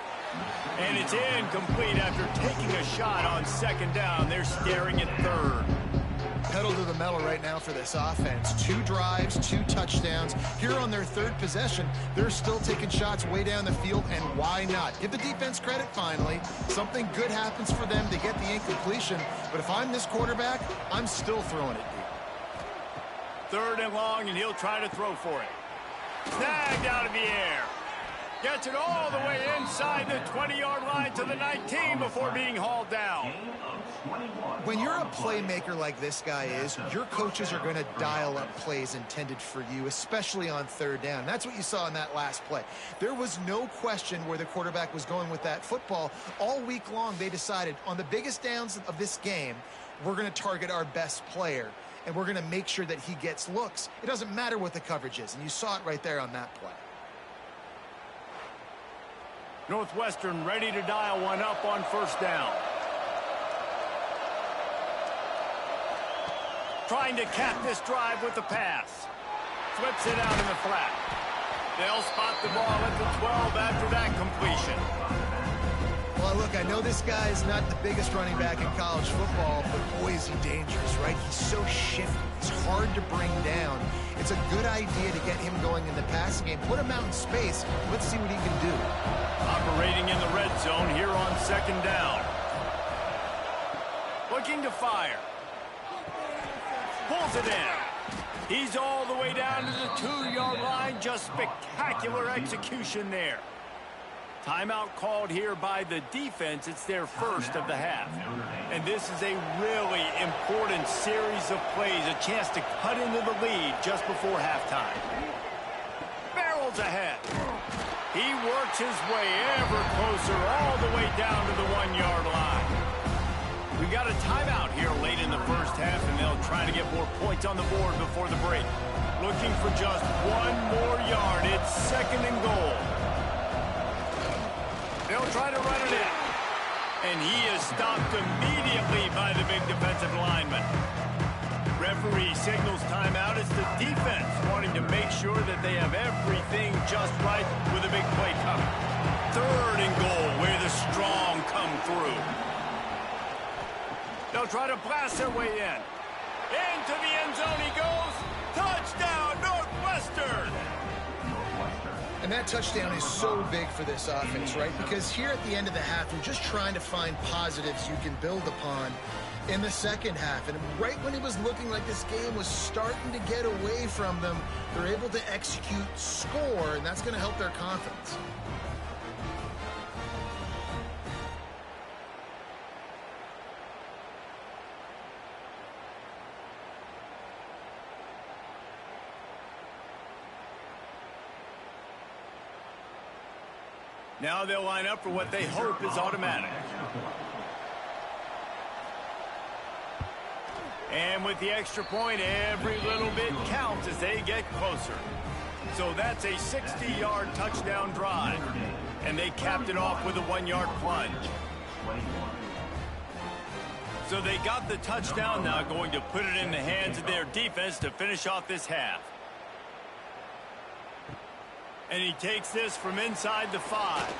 S1: And it's incomplete after taking a shot on 2nd down. They're staring at 3rd.
S2: Pedal to the metal right now for this offense. 2 drives, 2 touchdowns. Here on their 3rd possession, they're still taking shots way down the field, and why not? Give the defense credit finally. Something good happens for them to get the incompletion, but if I'm this quarterback, I'm still throwing it deep.
S1: 3rd and long, and he'll try to throw for it. Snagged out of the air. Gets it all the way inside the 20-yard line to the 19 before being hauled down.
S2: When you're a playmaker like this guy is, your coaches are going to dial up plays intended for you, especially on 3rd down. That's what you saw in that last play. There was no question where the quarterback was going with that football. All week long, they decided on the biggest downs of this game, we're going to target our best player, and we're going to make sure that he gets looks. It doesn't matter what the coverage is, and you saw it right there on that play.
S1: Northwestern ready to dial one up on 1st down. Trying to cap this drive with the pass. Flips it out in the flat. They'll spot the ball at the 12 after that completion.
S2: Well, look, I know this guy is not the biggest running back in college football, but boy, is he dangerous, right? He's so shifty. He's hard to bring down. It's a good idea to get him going in the passing game. Put him out in space. Let's see what he can do.
S1: Operating in the red zone here on 2nd down. Looking to fire. Pulls it in. He's all the way down to the 2-yard line. Just spectacular execution there. Timeout called here by the defense. It's their 1st of the half. And this is a really important series of plays, a chance to cut into the lead just before halftime. Barrels ahead. He works his way ever closer all the way down to the 1-yard line. We got a timeout here late in the first half, and they'll try to get more points on the board before the break. Looking for just 1 more yard. It's 2nd and goal. They'll try to run it in. And he is stopped immediately by the big defensive lineman. Referee signals timeout. It's the defense wanting to make sure that they have everything just right with a big play coming. 3rd and goal, where the strong come through. They'll try to blast their way in. Into the end zone he goes. Touchdown, Northwestern!
S2: And that touchdown is so big for this offense, right? Because here at the end of the half, you're just trying to find positives you can build upon in the second half. And right when it was looking like this game was starting to get away from them, they're able to execute, score, and that's going to help their confidence.
S1: Now they'll line up for what they hope is automatic. And with the extra point, every little bit counts as they get closer. So that's a 60-yard touchdown drive. And they capped it off with a 1-yard plunge. So they got the touchdown, now going to put it in the hands of their defense to finish off this half. And he takes this from inside the 5.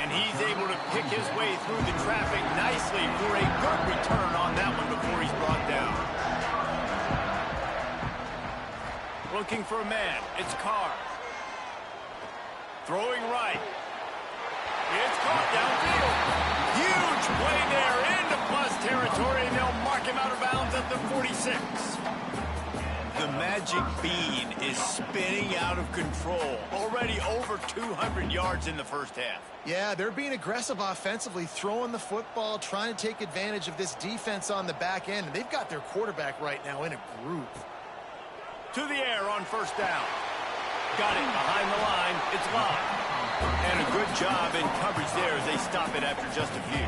S1: And he's able to pick his way through the traffic nicely for a good return on that one before he's brought down. Looking for a man. It's Carr. Throwing right. It's caught downfield. Huge play there into plus territory, and they'll mark him out of bounds at the 46. The magic bean is spinning out of control. Already over 200 yards in the first half.
S2: Yeah, they're being aggressive offensively, throwing the football, trying to take advantage of this defense on the back end. And they've got their quarterback right now in a groove.
S1: To the air on first down. Got it behind the line. It's live. And a good job in coverage there as they stop it after just a few.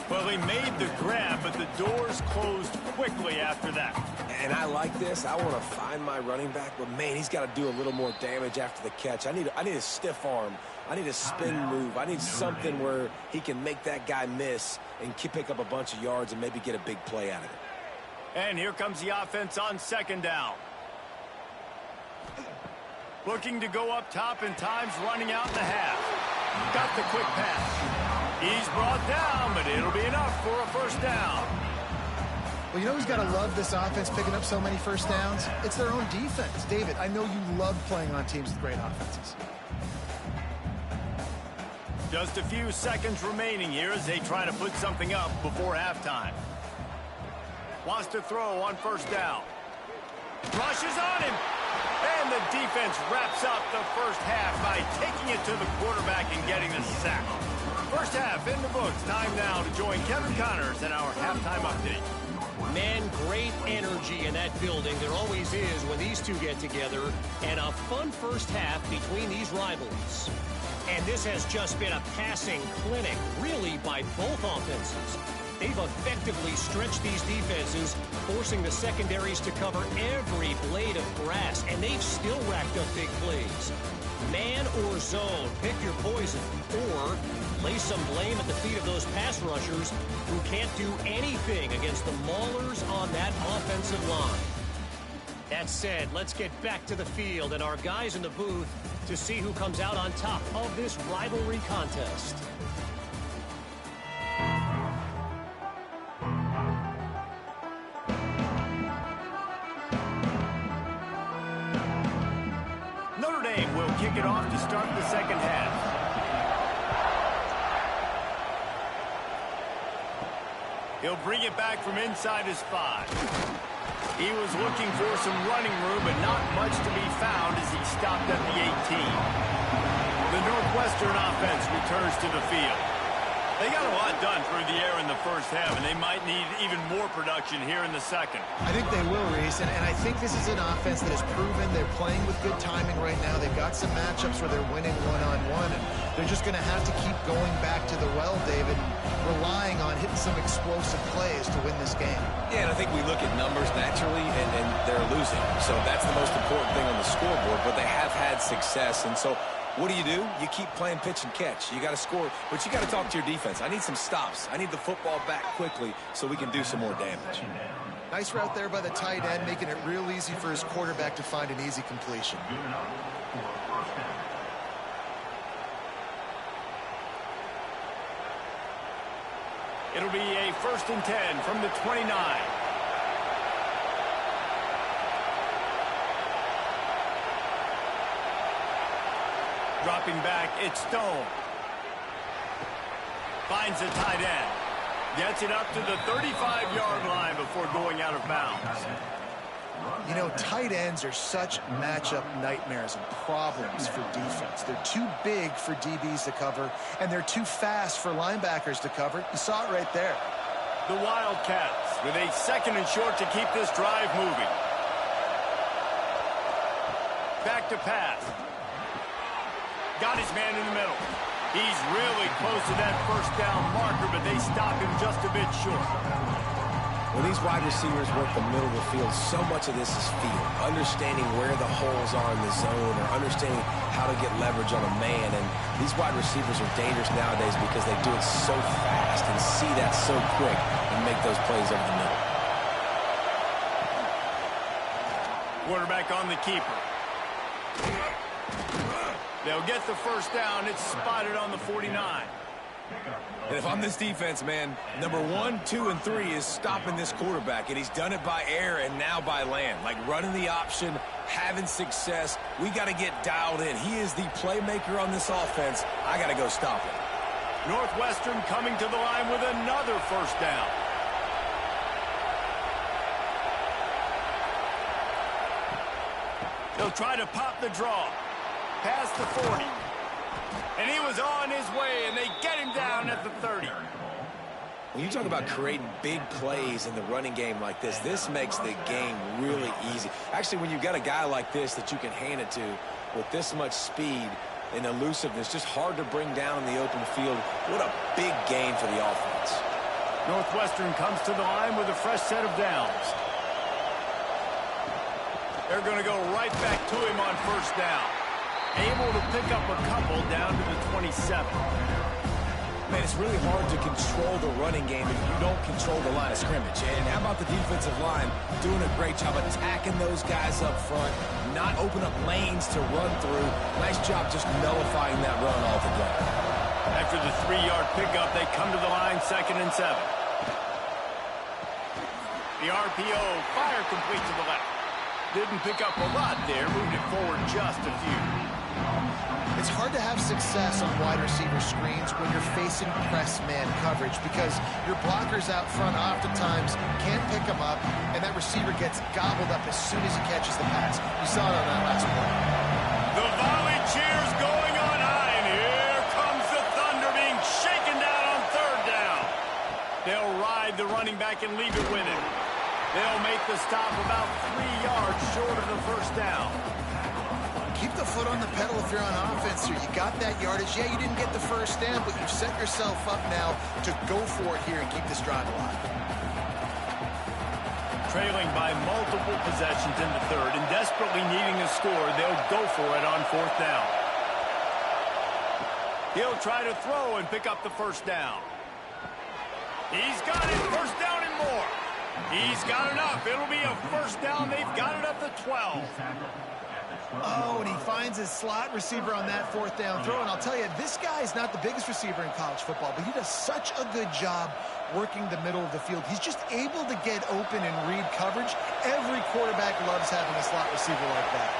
S1: Well, they made the grab, but the doors closed quickly after that.
S3: And I like this. I want to find my running back, but, man, he's got to do a little more damage after the catch. I need a stiff arm. I need a spin move. I need something where he can make that guy miss and pick up a bunch of yards and maybe get a big play out of it.
S1: And here comes the offense on second down. Looking to go up top, and time's running out in the half. Got the quick pass. He's brought down, but it'll be enough for a first down.
S2: Well, you know who's got to love this offense picking up so many first downs? It's their own defense. David, I know you love playing on teams with great offenses.
S1: Just a few seconds remaining here as they try to put something up before halftime. Wants to throw on first down. Rushes on him. And the defense wraps up the first half by taking it to the quarterback and getting the sack. First half in the books. Time now to join Kevin Connors in our halftime update.
S5: Man, great energy in that building. There always is when these two get together. And a fun first half between these rivals. And this has just been a passing clinic, really, by both offenses. They've effectively stretched these defenses, forcing the secondaries to cover every blade of grass, and they've still racked up big plays. Man or zone, pick your poison, or lay some blame at the feet of those pass rushers who can't do anything against the maulers on that offensive line. That said, let's get back to the field and our guys in the booth to see who comes out on top of this rivalry contest.
S1: Notre Dame will kick it off to start the second half. He'll bring it back from inside his 5. He was looking for some running room, but not much to be found as he stopped at the 18. The Northwestern offense returns to the field. They got a lot done through the air in the first half, and they might need even more production here in the second.
S2: I think they will, Reese, and I think this is an offense that has proven they're playing with good timing right now. They've got some matchups where they're winning one-on-one, and they're just going to have to keep going back to the well, David, relying on hitting some explosive plays to win this game.
S3: Yeah, and I think we look at numbers naturally, and they're losing. So that's the most important thing on the scoreboard, but they have had success, and so What do? You keep playing pitch and catch. You got to score, but you got to talk to your defense. I need some stops. I need the football back quickly so we can do some more damage.
S2: Nice route there by the tight end, making it real easy for his quarterback to find an easy completion.
S1: It'll be a 1st and 10 from the 29. Dropping back, it's Stone. Finds the tight end. Gets it up to the 35-yard line before going out of bounds.
S2: You know, tight ends are such matchup nightmares and problems for defense. They're too big for DBs to cover, and they're too fast for linebackers to cover. You saw it right there.
S1: The Wildcats with a 2nd and short to keep this drive moving. Back to pass. Got his man in the middle. He's really close to that 1st down marker, but they stop him just a bit short.
S3: When these wide receivers work the middle of the field, so much of this is feel. Understanding where the holes are in the zone or understanding how to get leverage on a man. And these wide receivers are dangerous nowadays because they do it so fast and see that so quick and make those plays over the middle.
S1: Quarterback on the keeper. They'll get the 1st down. It's spotted on the 49.
S3: And if I'm this defense, man, number 1, 2, and 3 is stopping this quarterback, and he's done it by air and now by land. Like running the option, having success. We got to get dialed in. He is the playmaker on this offense. I got to go stop him.
S1: Northwestern coming to the line with another 1st down. They'll try to pop the draw. Past the 40. And he was on his way, and they get him down at the 30.
S3: When you talk about creating big plays in the running game like this makes the game really easy. Actually, when you've got a guy like this that you can hand it to with this much speed and elusiveness, just hard to bring down in the open field. What a big game for the offense.
S1: Northwestern comes to the line with a fresh set of downs. They're going to go right back to him on 1st down. Able to pick up a couple down to the 27.
S3: Man, it's really hard to control the running game if you don't control the line of scrimmage. And how about the defensive line doing a great job attacking those guys up front, not open up lanes to run through. Nice job just nullifying that run altogether.
S1: After the 3-yard pickup, they come to the line 2nd and 7. The RPO, fire complete to the left. Didn't pick up a lot there, moved it forward just a few.
S2: It's hard to have success on wide receiver screens when you're facing press man coverage because your blockers out front oftentimes can't pick them up, and that receiver gets gobbled up as soon as he catches the pass. You saw it on that last play.
S1: The volley cheers going on high, and here comes the Thunder being shaken down on 3rd down. They'll ride the running back and leave it with him. They'll make the stop about 3 yards short of the 1st down.
S2: Keep the foot on the pedal if you're on offense here. You got that yardage. Yeah, you didn't get the 1st down, but you've set yourself up now to go for it here and keep this drive alive.
S1: Trailing by multiple possessions in the 3rd and desperately needing a score, they'll go for it on 4th down. He'll try to throw and pick up the 1st down. He's got it. 1st down and more. He's got enough. It'll be a 1st down. They've got it at the 12.
S2: Oh, and he finds his slot receiver on that 4th down throw. And I'll tell you, this guy's not the biggest receiver in college football, but he does such a good job working the middle of the field. He's just able to get open and read coverage. Every quarterback loves having a slot receiver like that.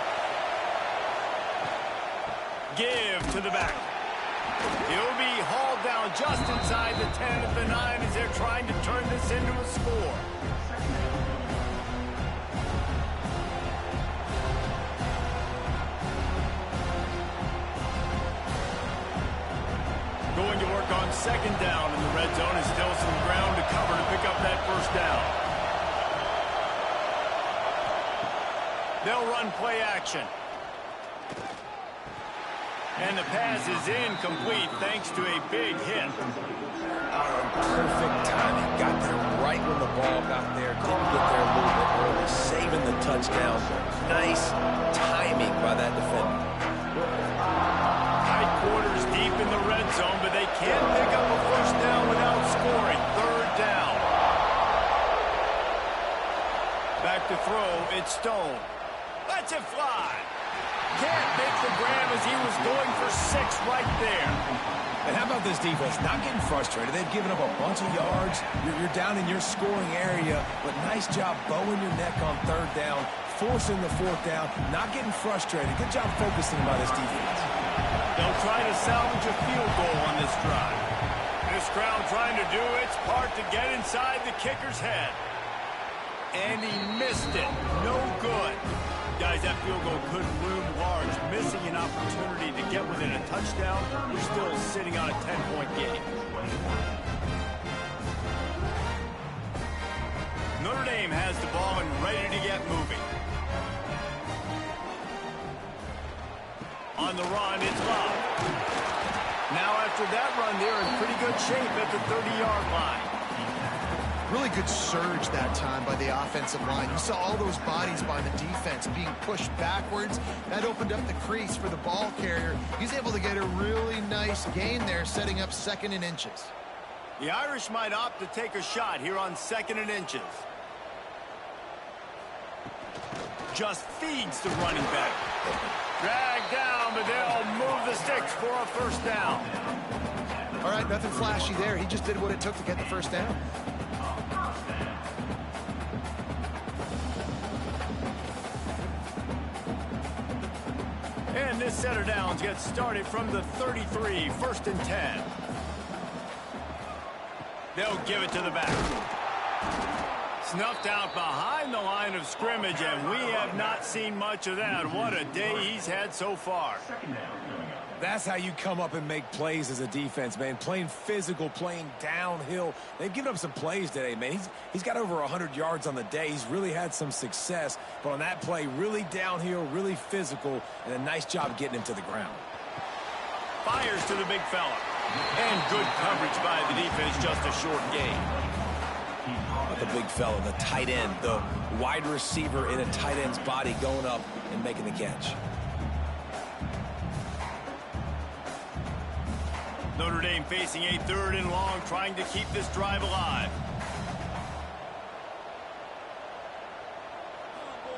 S1: Give to the back. He'll be hauled down just inside the 10 at the 9 as they're trying to turn this into a score. Going to work on 2nd down in the red zone and still some ground to cover to pick up that 1st down. They'll run play action. And the pass is incomplete thanks to a big hit.
S3: Perfect timing. Got there right when the ball got there. Didn't get there a little bit early. Saving the touchdown. Nice timing by that defender.
S1: zone, but they can't pick up a first down without scoring. Third down. Back to throw, it's Stone. Lets it fly. Can't make the grab as he was going for 6 right there.
S3: And how about this defense? Not getting frustrated. They've given up a bunch of yards. You're down in your scoring area, but nice job bowing your neck on third down, forcing the fourth down, not getting frustrated. Good job focusing by this defense.
S1: They'll try to salvage a field goal on this drive. This crowd trying to do its part to get inside the kicker's head. And he missed it. No good. Guys, that field goal could loom large. Missing an opportunity to get within a touchdown. We're still sitting on a 10-point game. Notre Dame has the ball and ready to get moving. On the run, it's Love. Now after that run, they're in pretty good shape at the 30-yard line.
S2: Really good surge that time by the offensive line. You saw all those bodies by the defense being pushed backwards. That opened up the crease for the ball carrier. He's able to get a really nice gain there, setting up 2nd and inches.
S1: The Irish might opt to take a shot here on 2nd and inches. Just feeds the running back. Dragged down, but they'll move the sticks for a first down.
S2: All right, nothing flashy there. He just did what it took to get the first down.
S1: And this set of downs gets started from the 33, 1st and 10. They'll give it to the back. Snuffed out behind the line of scrimmage, and we have not seen much of that. What a day he's had so far.
S3: That's how you come up and make plays as a defense, man. Playing physical, playing downhill. They've given up some plays today, man. He's got over 100 yards on the day. He's really had some success. But on that play, really downhill, really physical, and a nice job getting him to the ground.
S1: Fires to the big fella. And good coverage by the defense, just a short gain.
S3: But the big fella, the tight end, the wide receiver in a tight end's body going up and making the catch.
S1: Notre Dame facing a 3rd and long, trying to keep this drive alive.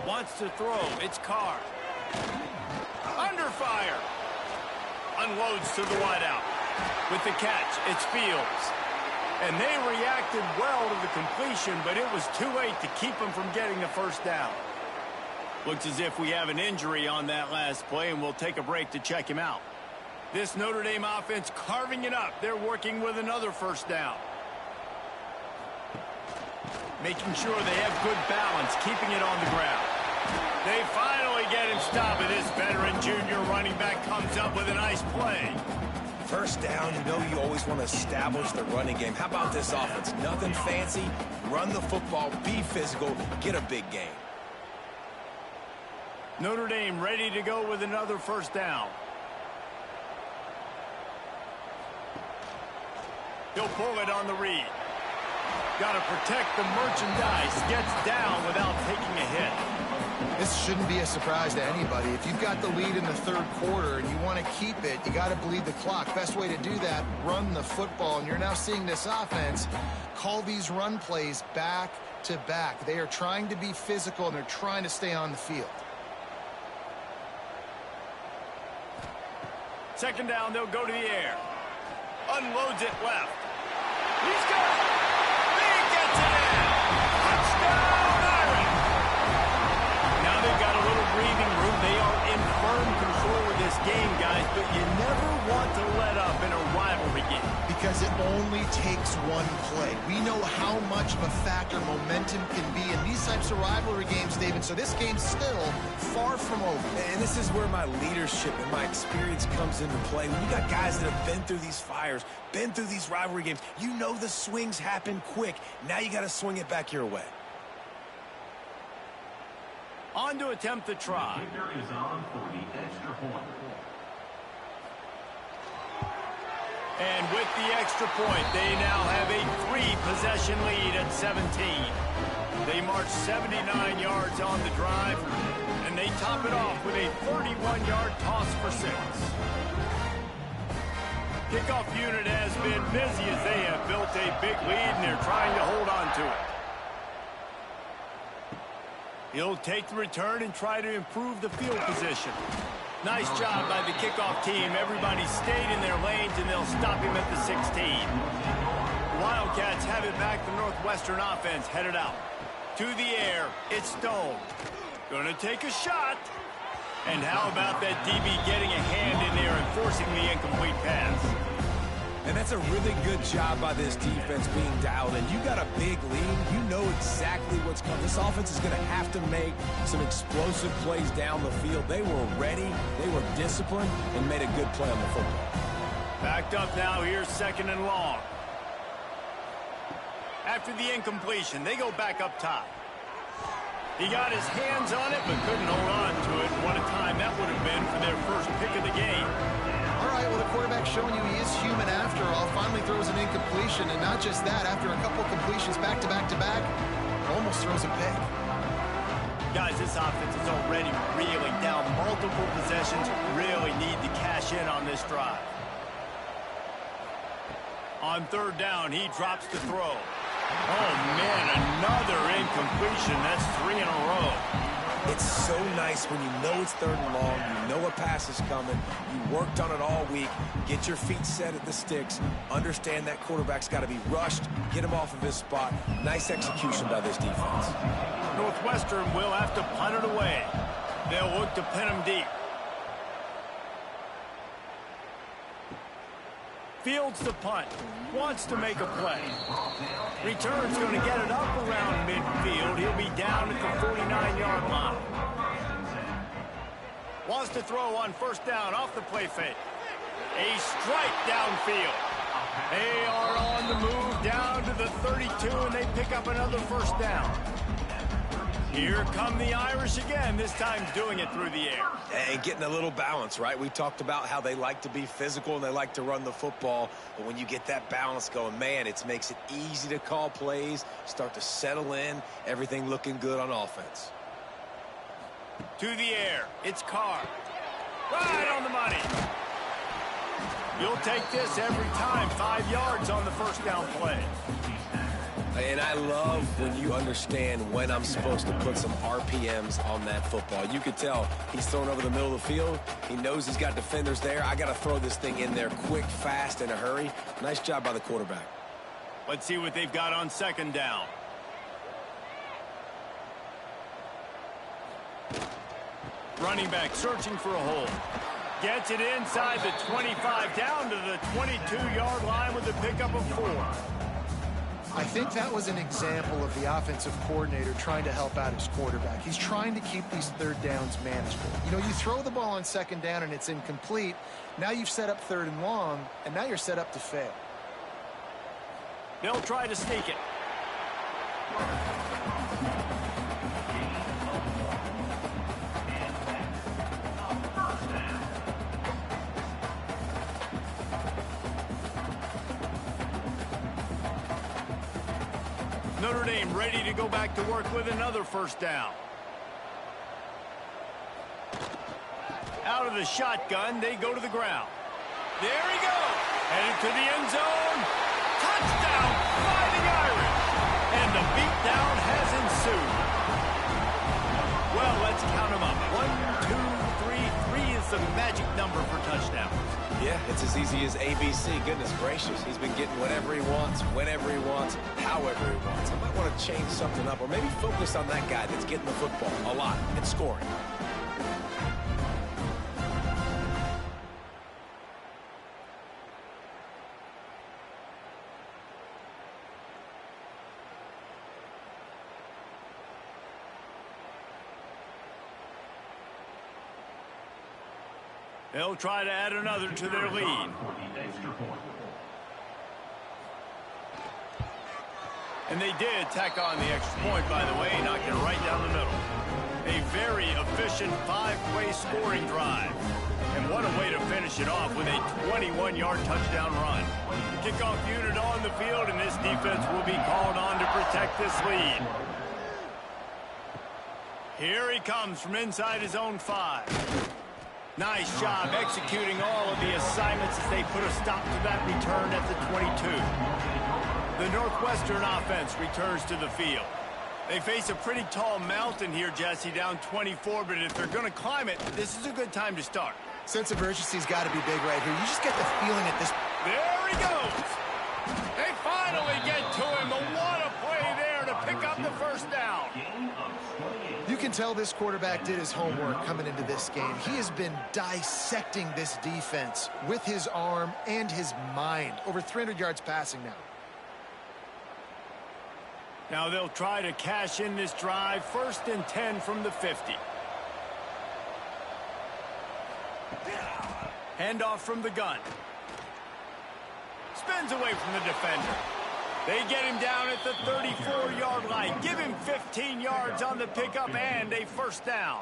S1: Wants to throw. It's Carr. Under fire. Unloads to the wideout. With the catch, it's Fields. And they reacted well to the completion, but it was too late to keep them from getting the first down. Looks as if we have an injury on that last play, and we'll take a break to check him out. This Notre Dame offense carving it up. They're working with another first down. Making sure they have good balance, keeping it on the ground. They finally get him stopped, and this veteran junior running back comes up with a nice play.
S3: First down, you know you always want to establish the running game. How about this offense? Nothing fancy. Run the football, be physical, get a big gain.
S1: Notre Dame ready to go with another first down. He'll pull it on the read. Got to protect the merchandise. Gets down without taking a hit.
S2: This shouldn't be a surprise to anybody. If you've got the lead in the 3rd quarter and you want to keep it, you got to bleed the clock. Best way to do that, run the football. And you're now seeing this offense call these run plays back to back. They are trying to be physical, and they're trying to stay on the field.
S1: 2nd down, they'll go to the air. Unloads it left. He's got it. He gets it in. Touchdown, Irish. Now they've got a little breathing room. They are in firm control of this game, guys, but you never want to let up in a rivalry game.
S2: Because it only takes one play. We know how much of a factor momentum can be in these types of rivalry games, David, so this game's still far from over.
S3: And this is where my leadership and my experience comes into play. When you got guys that have been through these fires, been through these rivalry games, you know the swings happen quick. Now you got to swing it back your way.
S1: On to attempt the try.
S4: Kicker is on for the extra point.
S1: And with the extra point, they now have a 3-possession lead at 17. They march 79 yards on the drive, and they top it off with a 31-yard toss for 6. Kickoff unit has been busy as they have built a big lead, and they're trying to hold on to it. He'll take the return and try to improve the field position. Nice job by the kickoff team. Everybody stayed in their lanes, and they'll stop him at the 16. The Wildcats have it back. The Northwestern offense headed out. To the air, it's Stone. Gonna take a shot. And how about that DB getting a hand in there and forcing the incomplete pass?
S3: And that's a really good job by this defense being dialed in. You got a big lead. You know exactly what's coming. This offense is going to have to make some explosive plays down the field. They were ready, they were disciplined, and made a good play on the football.
S1: Backed up now. Here's 2nd and long. After the incompletion, they go back up top. He got his hands on it, but couldn't hold on to it. What a time that would have been for their first pick of the game.
S2: All right, well, the quarterback's showing you he is human after all. Finally throws an incompletion, and not just that, after a couple completions back-to-back-to-back, almost throws a pick.
S1: Guys, this offense is already reeling down multiple possessions. Really need to cash in on this drive. On 3rd down, he drops the throw. Oh, man, another incompletion. That's 3 in a row.
S3: It's so nice when you know it's 3rd and long, you know a pass is coming, you worked on it all week, get your feet set at the sticks, understand that quarterback's got to be rushed, get him off of his spot. Nice execution by this defense.
S1: Northwestern will have to punt it away. They'll look to pin him deep. Fields the punt. Wants to make a play. Return's going to get it up around midfield. He'll be down at the 49-yard line. Wants to throw on 1st down off the play fake. A strike downfield. They are on the move down to the 32, and they pick up another 1st down. Here come the Irish again, this time doing it through the air.
S3: And getting a little balance, right? We talked about how they like to be physical and they like to run the football. But when you get that balance going, man, it makes it easy to call plays, start to settle in, everything looking good on offense.
S1: To the air, it's Carr. Right on the money. You'll take this every time. 5 yards on the 1st down play.
S3: And I love when you understand when I'm supposed to put some RPMs on that football. You could tell he's thrown over the middle of the field. He knows he's got defenders there. I got to throw this thing in there quick, fast, in a hurry. Nice job by the quarterback.
S1: Let's see what they've got on 2nd down. Running back searching for a hole. Gets it inside the 25, down to the 22-yard line with a pickup of 4.
S2: I think that was an example of the offensive coordinator trying to help out his quarterback. He's trying to keep these 3rd downs manageable. You know, you throw the ball on 2nd down and it's incomplete. Now you've set up 3rd and long, and now you're set up to fail.
S1: They'll try to sneak it. Notre Dame ready to go back to work with another 1st down. Out of the shotgun, they go to the ground. There he goes. Headed to the end zone. Touchdown, Fighting Irish. And the beatdown has ensued. Well, let's count them up. 1, 2, 3. 3 is the magic number for touchdowns.
S3: Yeah, it's as easy as ABC. Goodness gracious. He's been getting whatever he wants, whenever he wants, however he wants. I might want to change something up or maybe focus on that guy that's getting the football a lot and scoring.
S1: They'll try to add another to their lead. And they did tack on the extra point, by the way, knocked it right down the middle. A very efficient 5-play scoring drive. And what a way to finish it off with a 21-yard touchdown run. Kickoff unit on the field, and this defense will be called on to protect this lead. Here he comes from inside his own 5. Nice job executing all of the assignments as they put a stop to that return at the 22. The Northwestern offense returns to the field. They face a pretty tall mountain here, Jesse, down 24, but if they're going to climb it, this is a good time to start.
S2: Sense of urgency's got to be big right here. You just get the feeling at this.
S1: There he goes. They finally get to him. What a play there to pick up the first down.
S2: You can tell this quarterback did his homework coming into this game. He has been dissecting this defense with his arm and his mind. Over 300 yards passing now.
S1: Now they'll try to cash in this drive. 1st and 10 from the 50. Handoff from the gun. Spins away from the defender. They get him down at the 34-yard line. Give him 15 yards on the pickup and a first down.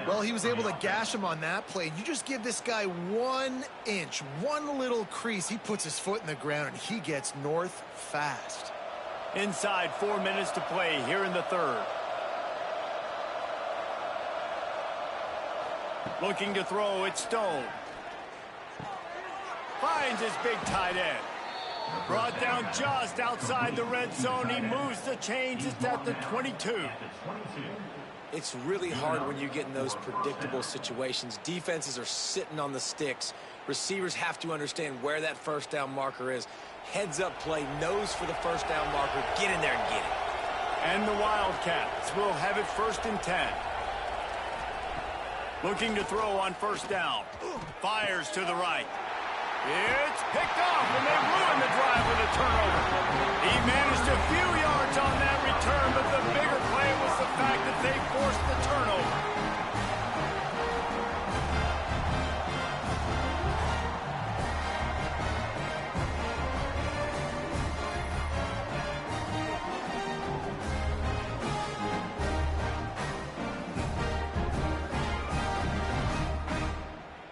S2: Well, he was able to gash him on that play. You just give this guy 1 inch, one little crease. He puts his foot in the ground, and he gets north fast.
S1: Inside 4 minutes to play here in the 3rd. Looking to throw, it's Stone. Finds his big tight end. Brought down just outside the red zone. He moves the chains. It's at the 22.
S3: It's really hard when you get in those predictable situations. Defenses are sitting on the sticks. Receivers have to understand where that first down marker is. Heads up play, nose for the first down marker. Get in there and get it.
S1: And the Wildcats will have it 1st and 10. Looking to throw on first down. Fires to the right. It's picked off, and they ruin the drive with a turnover. He managed a few yards on that return, but the bigger play was the fact that they forced the turnover.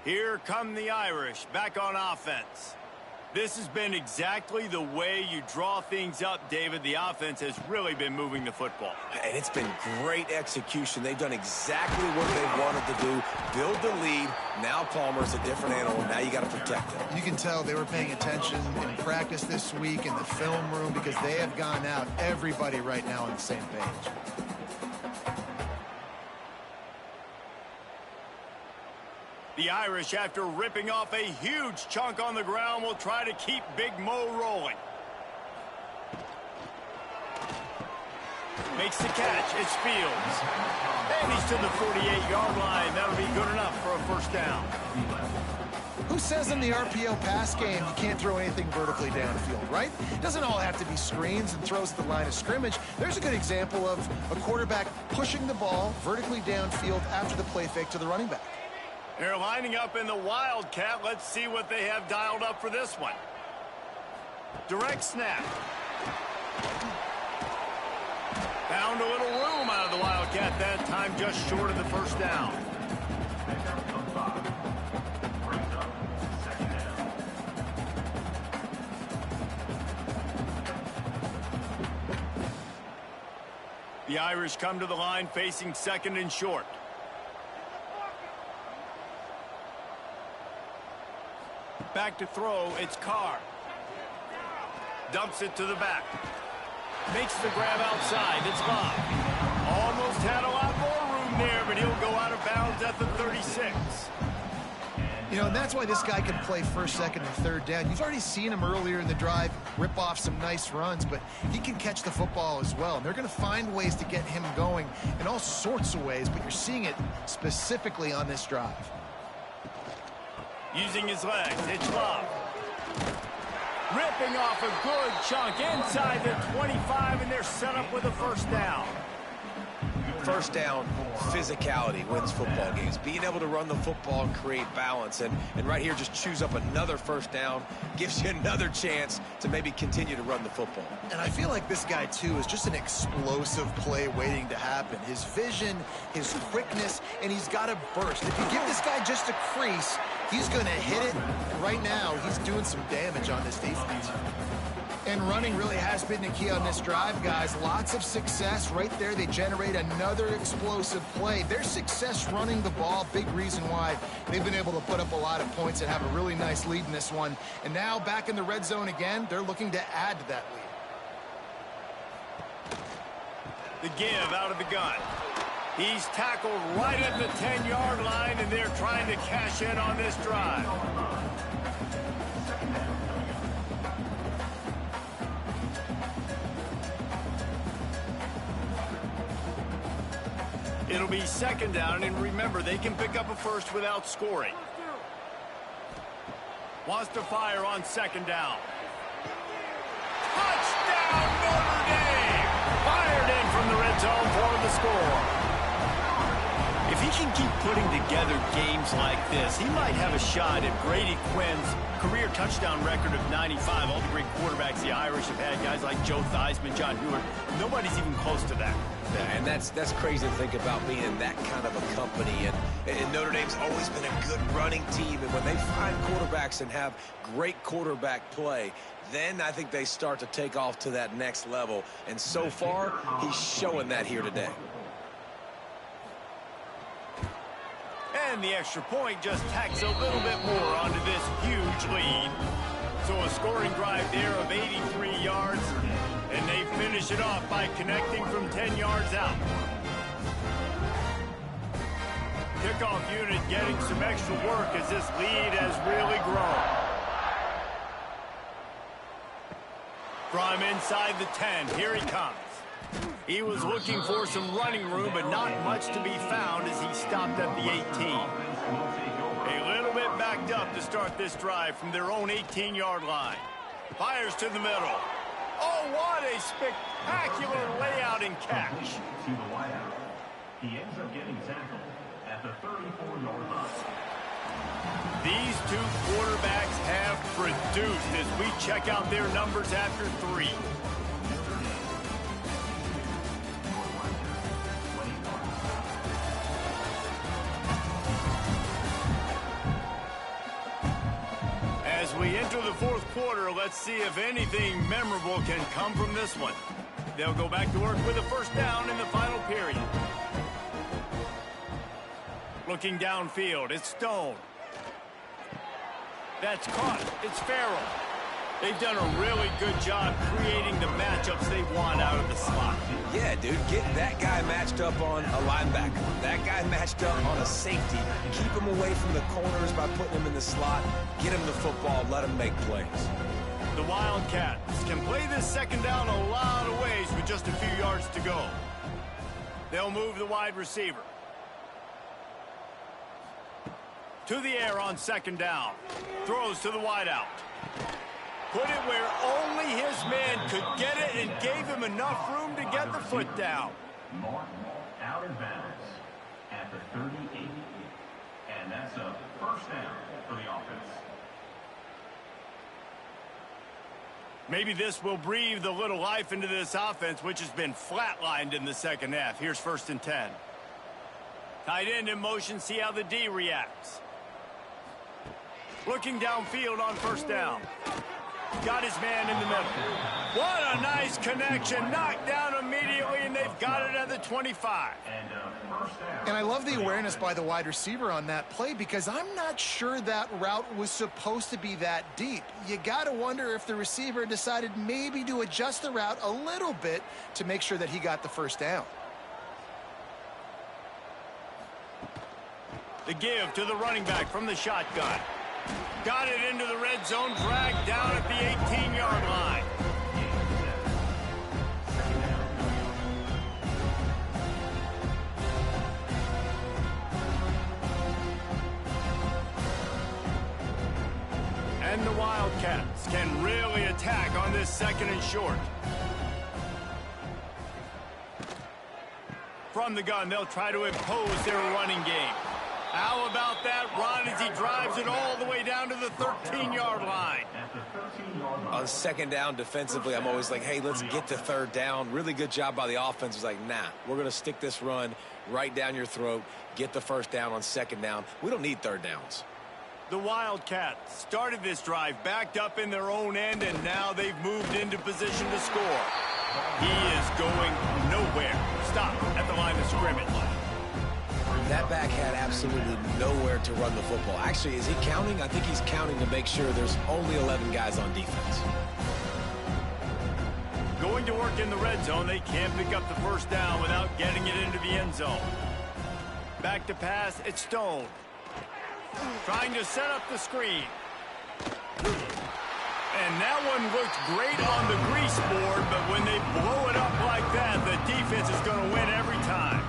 S1: Here come the Irish back on offense. This has been exactly the way you draw things up, David. The offense has really been moving the football.
S3: And it's been great execution. They've done exactly what they wanted to do. Build the lead. Now Palmer's a different animal. Now you got to protect them.
S2: You can tell they were paying attention in practice this week in the film room because they have gone out, everybody right now on the same page.
S1: The Irish, after ripping off a huge chunk on the ground, will try to keep Big Mo rolling. Makes the catch. It's Fields. And he's to the 48-yard line. That'll be good enough for a first down.
S2: Who says in the RPO pass game you can't throw anything vertically downfield, right? It doesn't all have to be screens and throws to the line of scrimmage. There's a good example of a quarterback pushing the ball vertically downfield after the play fake to the running back.
S1: They're lining up in the Wildcat. Let's see what they have dialed up for this one. Direct snap. Found a little room out of the Wildcat that time, just short of the first down. The Irish come to the line facing 2nd and short. Back to throw, it's Carr. Dumps it to the back. Makes the grab outside, it's Love. Almost had a lot more room there, but he'll go out of bounds at the 36.
S2: You know, and that's why this guy can play 1st, 2nd, and 3rd down. You've already seen him earlier in the drive rip off some nice runs, but he can catch the football as well. And they're going to find ways to get him going in all sorts of ways, but you're seeing it specifically on this drive.
S1: Using his legs, it's Love. Ripping off a good chunk inside the 25, and they're set up with a first down.
S3: First down, physicality wins football games. Being able to run the football and create balance. And right here, just choose up another first down, gives you another chance to maybe continue to run the football.
S2: And I feel like this guy, too, is just an explosive play waiting to happen. His vision, his quickness, and he's got a burst. If you give this guy just a crease, he's going to hit it. And right now, he's doing some damage on this defense. And running really has been the key on this drive, guys. Lots of success right there. They generate another explosive play. Their success running the ball, big reason why they've been able to put up a lot of points and have a really nice lead in this one. And now back in the red zone again, they're looking to add to that lead.
S1: The give out of the gun. He's tackled right at the 10-yard line, and they're trying to cash in on this drive. It'll be second down, and remember, they can pick up a first without scoring. Wants to fire on second down. Touchdown, Notre Dame! Fired in from the red zone for the score. If he can keep putting together games like this, he might have a shot at Brady Quinn's career touchdown record of 95. All the great quarterbacks the Irish have had, guys like Joe Theismann, John Hewart, nobody's even close to that.
S3: Yeah, and that's crazy to think about being in that kind of a company. And Notre Dame's always been a good running team. And when they find quarterbacks and have great quarterback play, then I think they start to take off to that next level. And so far, he's showing that here today.
S1: And the extra point just tacks a little bit more onto this huge lead. So a scoring drive there of 83 yards, and they finish it off by connecting from 10 yards out. Kickoff unit getting some extra work as this lead has really grown. From inside the 10, here he comes. He was looking for some running room, but not much to be found as he stopped at the 18. A little bit backed up to start this drive from their own 18-yard line. Fires to the middle. Oh, what a spectacular layout and catch.
S4: To the wideout. He ends up getting tackled at the 34-yard line.
S1: These two quarterbacks have produced as we check out their numbers after 3. As we enter the fourth quarter, let's see if anything memorable can come from this one. They'll go back to work with a first down in the final period. Looking downfield, it's Stone. That's caught. It's Farrell. They've done a really good job creating the matchups they want out of the slot.
S3: Yeah, dude, get that guy matched up on a linebacker. That guy matched up on a safety. Keep him away from the corners by putting him in the slot. Get him the football. Let him make plays.
S1: The Wildcats can play this second down a lot of ways with just a few yards to go. They'll move the wide receiver. To the air on second down. Throws to the wideout. Put it where only his man could get it and gave him enough room to get the foot down.
S4: Martin out of bounds at the 38. And that's a first down for the offense.
S1: Maybe this will breathe a little life into this offense, which has been flatlined in the second half. Here's 1st and 10. Tight end in motion, see how the D reacts. Looking downfield on first down. Got his man in the middle. What a nice connection. Knocked down immediately, and they've got it at the 25.
S2: And I love the awareness by the wide receiver on that play because I'm not sure that route was supposed to be that deep. You got to wonder if the receiver decided maybe to adjust the route a little bit to make sure that he got the first down.
S1: The give to the running back from the shotgun. Got it into the red zone, dragged down at the 18-yard line. And the Wildcats can really attack on this second and short. From the gun, they'll try to impose their running game. How about that run as he drives it all the way down to the 13-yard line?
S3: On second down defensively, I'm always like, hey, let's get to third down. Really good job by the offense. It's like, nah, we're going to stick this run right down your throat, get the first down on second down. We don't need third downs.
S1: The Wildcats started this drive backed up in their own end, and now they've moved into position to score. He is going nowhere. Stop at the line of scrimmage.
S3: That back had absolutely nowhere to run the football. Actually, is he counting? I think he's counting to make sure there's only 11 guys on defense.
S1: Going to work in the red zone, they can't pick up the first down without getting it into the end zone. Back to pass, it's Stone. Trying to set up the screen. And that one looked great on the grease board, but when they blow it up like that, the defense is going to win every time.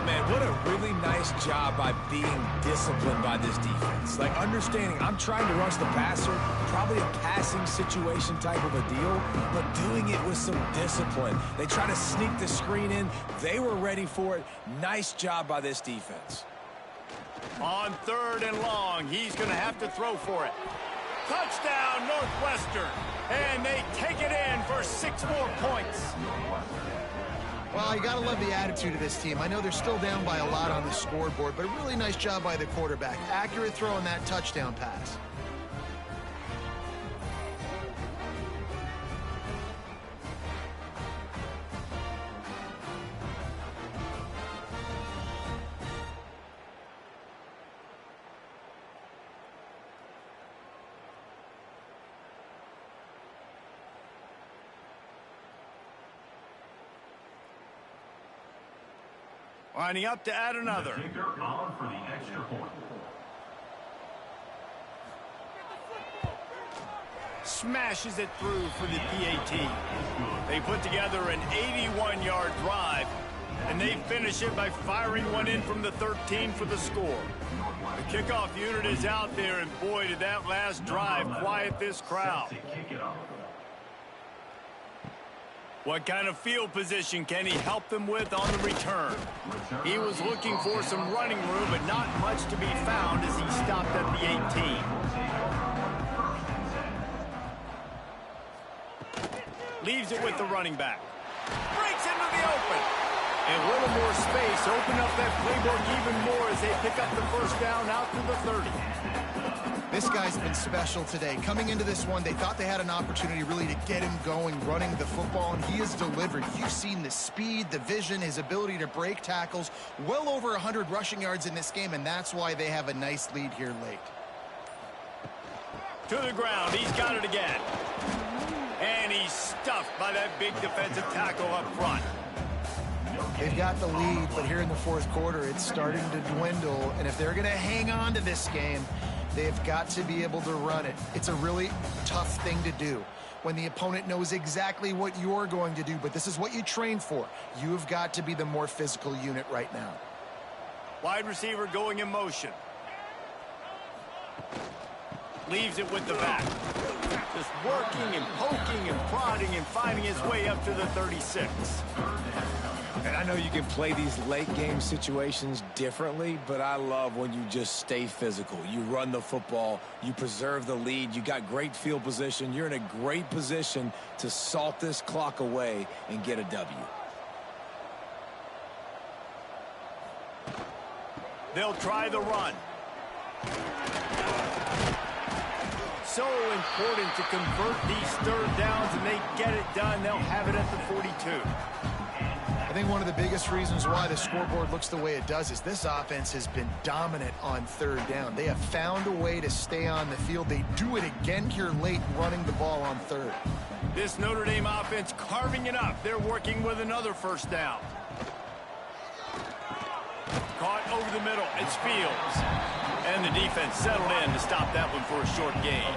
S3: Man, what a really nice job by being disciplined by this defense. Like, understanding I'm trying to rush the passer, probably a passing situation type of a deal, but doing it with some discipline. They try to sneak the screen in. They were ready for it. Nice job by this defense.
S1: On 3rd and long, he's going to have to throw for it. Touchdown, Northwestern. And they take it in for 6 more points.
S2: Well, you got to love the attitude of this team. I know they're still down by a lot on the scoreboard, but a really nice job by the quarterback. Accurate throw on that touchdown pass.
S1: Lining up to add another.
S4: Kicker on for the extra point.
S1: Smashes it through for the PAT. They put together an 81-yard drive, and they finish it by firing one in from the 13 for the score. The kickoff unit is out there, and boy, did that last drive quiet this crowd. What kind of field position can he help them with on the return? He was looking for some running room, but not much to be found as he stopped at the 18. Leaves it with the running back. Breaks into the open. And a little more space. Open up that playbook even more as they pick up the first down out to the 30.
S2: This guy's been special today. Coming into this one, they thought they had an opportunity really to get him going, running the football, and he has delivered. You've seen the speed, the vision, his ability to break tackles. Well over 100 rushing yards in this game, and that's why they have a nice lead here late.
S1: To the ground. He's got it again. And he's stuffed by that big defensive tackle up front.
S2: They've got the lead, but here in the 4th quarter, it's starting to dwindle, and if they're going to hang on to this game, they've got to be able to run it. It's a really tough thing to do when the opponent knows exactly what you're going to do, but this is what you train for. You have got to be the more physical unit right now.
S1: Wide receiver going in motion. Leaves it with the back. Just working and poking and prodding and finding his way up to the 36.
S3: And I know you can play these late game situations differently, but I love when you just stay physical. You run the football, you preserve the lead, you got great field position, you're in a great position to salt this clock away and get a W.
S1: They'll try the run. So important to convert these 3rd downs, and they get it done. They'll have it at the 42.
S2: I think one of the biggest reasons why the scoreboard looks the way it does is this offense has been dominant on 3rd down. They have found a way to stay on the field. They do it again here late, running the ball on 3rd.
S1: This Notre Dame offense carving it up. They're working with another first down. Caught over the middle. It's Fields. And the defense settled in to stop that one for a short gain.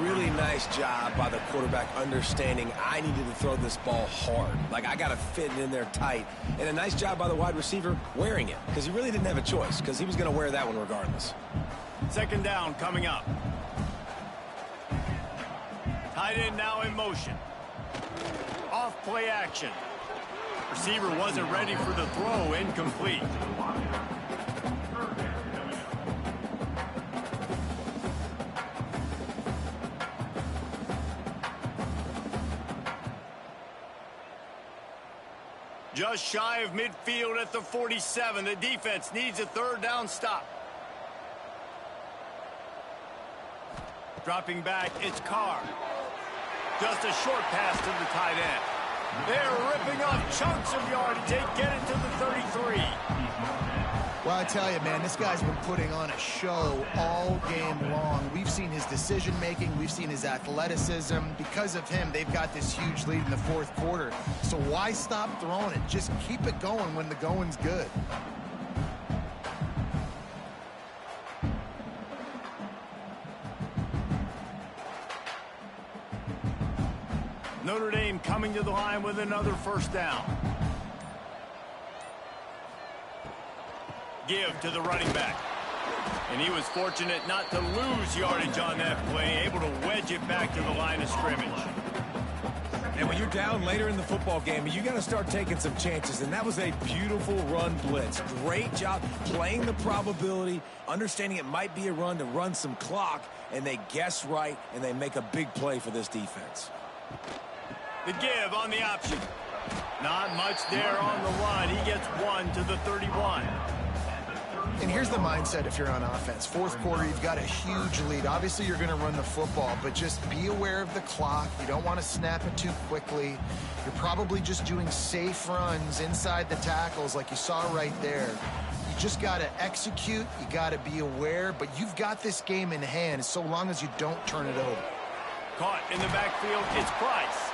S3: Really nice job by the quarterback understanding I needed to throw this ball hard. Like, I got to fit it in there tight. And a nice job by the wide receiver wearing it, because he really didn't have a choice, because he was going to wear that one regardless.
S1: 2nd down coming up. Tight end now in motion. Off play action. Receiver wasn't ready for the throw. Incomplete. Just shy of midfield at the 47. The defense needs a 3rd down stop. Dropping back, it's Carr. Just a short pass to the tight end. They're ripping off chunks of yardage. They get it to the 33.
S2: Well, I tell you, man, this guy's been putting on a show all game long. We've seen his decision-making. We've seen his athleticism. Because of him, they've got this huge lead in the fourth quarter. So why stop throwing it? Just keep it going when the going's good.
S1: Notre Dame coming to the line with another first down. Give to the running back. And he was fortunate not to lose yardage on that play, able to wedge it back to the line of scrimmage.
S3: And when you're down later in the football game, you got to start taking some chances. And that was a beautiful run blitz. Great job playing the probability, understanding it might be a run to run some clock, and they guess right, and they make a big play for this defense.
S1: The give on the option. Not much there on the line. He gets one to the 31.
S2: And here's the mindset if you're on offense. Fourth quarter, you've got a huge lead. Obviously, you're going to run the football, but just be aware of the clock. You don't want to snap it too quickly. You're probably just doing safe runs inside the tackles like you saw right there. You just got to execute. You got to be aware, but you've got this game in hand so long as you don't turn it over.
S1: Caught in the backfield, it's Price.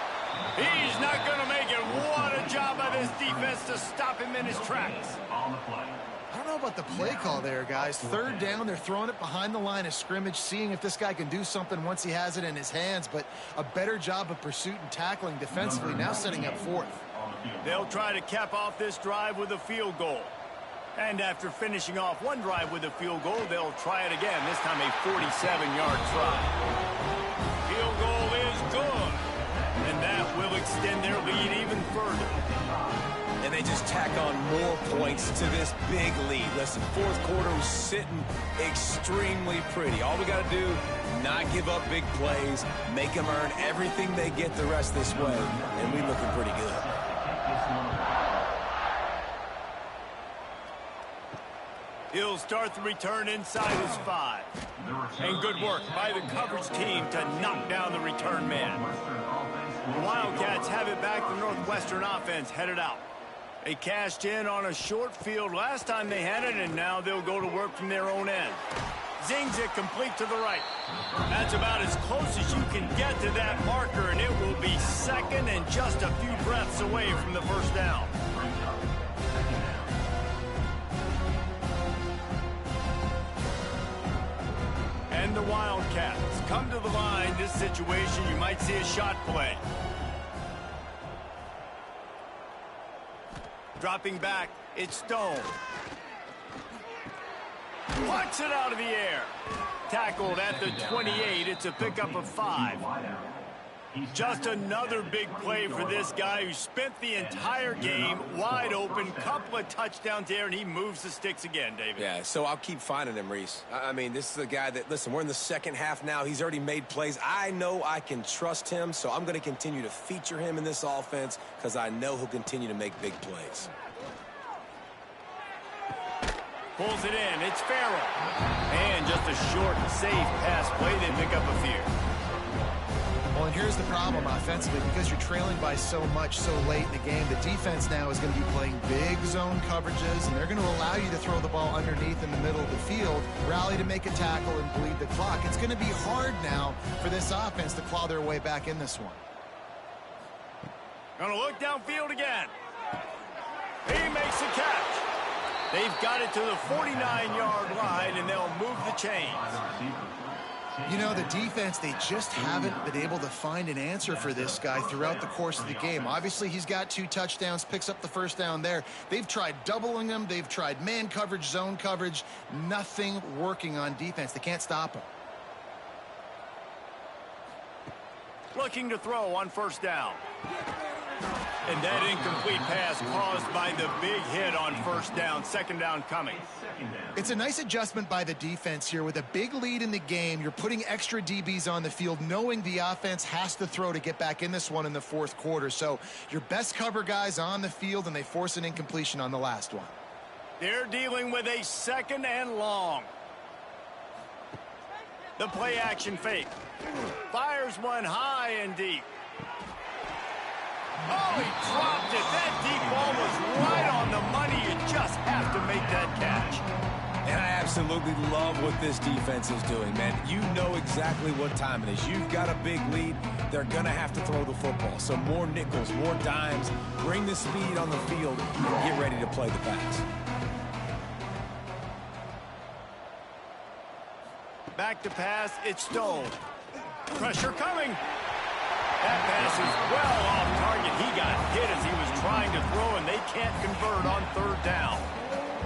S1: He's not going to make it. What a job by this defense to stop him in his tracks.
S4: On the play.
S2: I don't know about the play call there, guys. Third down, they're throwing it behind the line of scrimmage, seeing if this guy can do something once he has it in his hands, but a better job of pursuit and tackling defensively, now setting up fourth.
S1: They'll try to cap off this drive with a field goal. And after finishing off one drive with a field goal, they'll try it again, this time a 47-yard try. Field goal is good, and that will extend their lead even further.
S3: And they just tack on more points to this big lead. Listen, fourth quarter was sitting extremely pretty. All we got to do, not give up big plays, make them earn everything they get the rest this way, and we're looking pretty good.
S1: He'll start the return inside his 5. And good work by the coverage team to knock down the return man. The Wildcats have it back. The Northwestern offense headed out. They cashed in on a short field last time they had it, and now they'll go to work from their own end. Zings it complete to the right. That's about as close as you can get to that marker, and it will be second and just a few breaths away from the first down. And the Wildcats come to the line. This situation, you might see a shot play. Dropping back, it's Stone. Plucks it out of the air. Tackled at the 28. It's a pickup of 5. Just another big play for this guy who spent the entire game wide open. Couple of touchdowns there, and he moves the sticks again, David.
S3: Yeah, so I'll keep finding him, Reese. I mean, this is a guy that, listen, we're in the second half now. He's already made plays. I know I can trust him, so I'm going to continue to feature him in this offense because I know he'll continue to make big plays.
S1: Pulls it in. It's Farrell. And just a short, safe pass play. They pick up a few.
S2: Well, and here's the problem offensively. Because you're trailing by so much so late in the game, the defense now is going to be playing big zone coverages, and they're going to allow you to throw the ball underneath in the middle of the field, rally to make a tackle, and bleed the clock. It's going to be hard now for this offense to claw their way back in this one.
S1: Going to look downfield again. He makes the catch. They've got it to the 49-yard line, and they'll move the chains.
S2: You know, the defense, they just haven't been able to find an answer for this guy throughout the course of the game. Obviously, he's got 2 touchdowns, picks up the first down there. They've tried doubling him. They've tried man coverage, zone coverage. Nothing working on defense. They can't stop him.
S1: Looking to throw on first down. And that incomplete pass caused by the big hit on first down. Second down coming.
S2: It's a nice adjustment by the defense here. With a big lead in the game, you're putting extra DBs on the field, knowing the offense has to throw to get back in this one in the fourth quarter. So your best cover guys on the field, and they force an incompletion on the last one.
S1: They're dealing with a second and long. The play action fake. Fires one high and deep. Oh, he dropped it. That deep ball was right on the money. You just have to make that catch.
S3: And I absolutely love what this defense is doing, man. You know exactly what time it is. You've got a big lead. They're going to have to throw the football. So more nickels, more dimes. Bring the speed on the field and get ready to play the pass.
S1: Back to pass. It's Stone. Pressure coming. That pass is well off target. He got hit as he was trying to throw, and they can't convert on third down.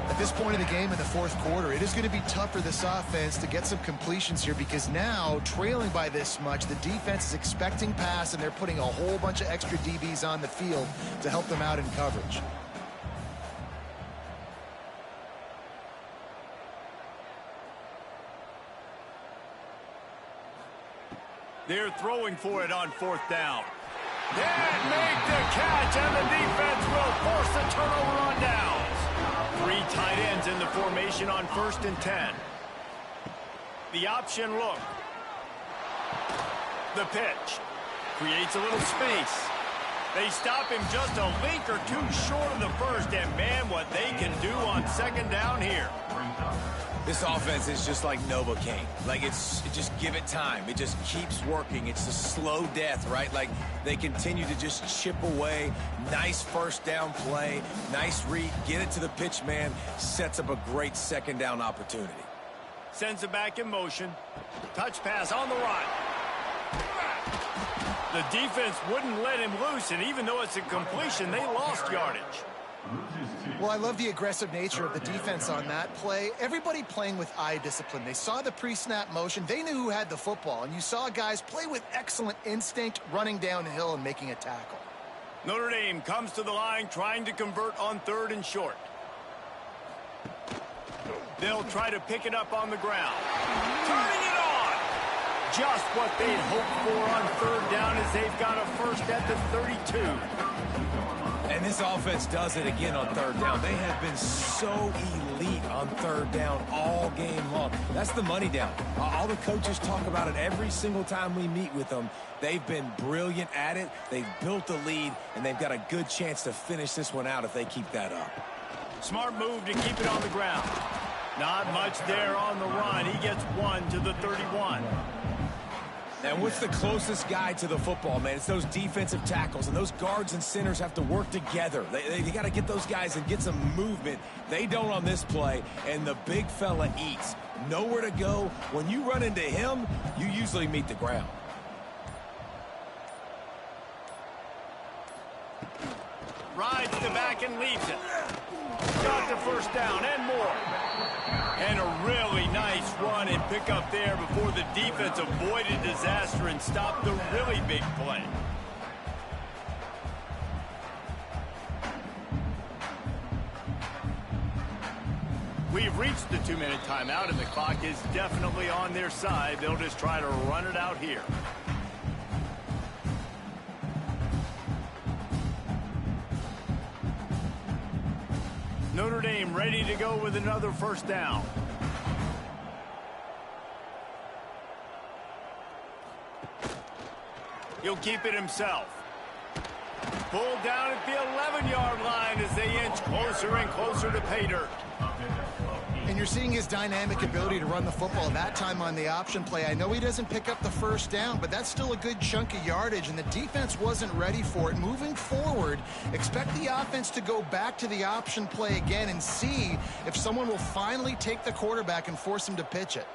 S2: At this point in the game in the fourth quarter, it is going to be tough for this offense to get some completions here because now, trailing by this much, the defense is expecting pass, and they're putting a whole bunch of extra DBs on the field to help them out in coverage.
S1: They're throwing for it on fourth down. Can't make the catch, and the defense will force a turnover on downs. 3 tight ends in the formation on 1st and 10. The option look. The pitch. Creates a little space. They stop him just a link or two short of the first, and man, what they can do on 2nd down here.
S3: This offense is just like Novocaine. Like, just give it time. It just keeps working. It's a slow death, right? Like, they continue to just chip away. Nice first down play. Nice read. Get it to the pitch man. Sets up a great 2nd down opportunity.
S1: Sends it back in motion. Touch pass on the run. The defense wouldn't let him loose, and even though it's a completion, they lost yardage.
S2: Well, I love the aggressive nature of the defense on that play. Everybody playing with eye discipline. They saw the pre-snap motion. They knew who had the football, and you saw guys play with excellent instinct, running downhill and making a tackle.
S1: Notre Dame comes to the line trying to convert on 3rd and short. They'll try to pick it up on the ground. Turning it on! Just what they'd hoped for on 3rd down as they've got a first at the 32.
S3: And this offense does it again on 3rd down. They have been so elite on 3rd down all game long. That's the money down. All the coaches talk about it every single time we meet with them. They've been brilliant at it. They've built the lead, and they've got a good chance to finish this one out if they keep that up.
S1: Smart move to keep it on the ground. Not much there on the run. He gets 1 to the 31.
S3: And what's the closest guy to the football, man? It's those defensive tackles, and those guards and centers have to work together. They got to get those guys and get some movement. They don't on this play, and the big fella eats. Nowhere to go. When you run into him, you usually meet the ground.
S1: Rides the back and leaves it. Got the first down and more. And a really nice run and pick up there before the defense avoided disaster and stopped the really big play. We've reached the 2-minute timeout, and the clock is definitely on their side. They'll just try to run it out here. Notre Dame ready to go with another first down. He'll keep it himself. Pulled down at the 11-yard line as they inch closer and closer to pay dirt.
S2: And you're seeing his dynamic ability to run the football that time on the option play. I know he doesn't pick up the first down, but that's still a good chunk of yardage, and the defense wasn't ready for it. Moving forward, expect the offense to go back to the option play again and see if someone will finally take the quarterback and force him to pitch it.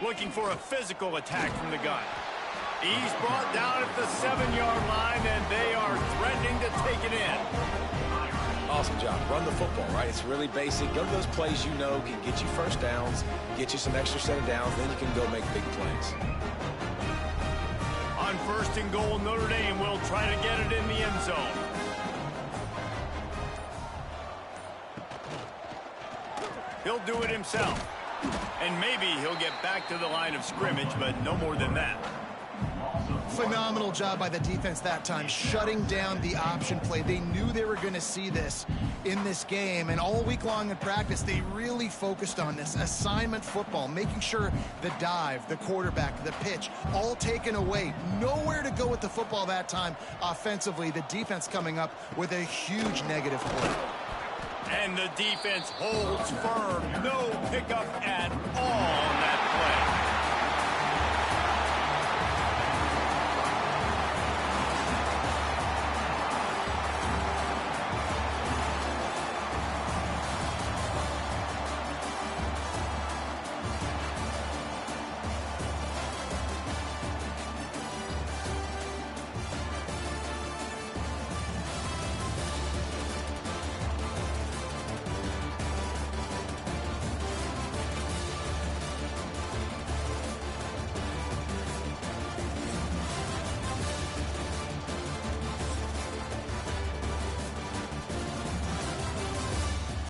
S1: Looking for a physical attack from the gun. He's brought down at the 7-yard line, and they are threatening to take it in.
S3: Awesome job. Run the football, right? It's really basic. Go to those plays you know can get you first downs, get you some extra set of downs, then you can go make big plays.
S1: On 1st and goal, Notre Dame will try to get it in the end zone. He'll do it himself. And maybe he'll get back to the line of scrimmage, but no more than that.
S2: Phenomenal job by the defense that time, shutting down the option play. They knew they were going to see this in this game, and all week long in practice, they really focused on this assignment football, making sure the dive, the quarterback, the pitch, all taken away. Nowhere to go with the football that time offensively. The defense coming up with a huge negative play.
S1: And the defense holds firm. No pickup at all on that play.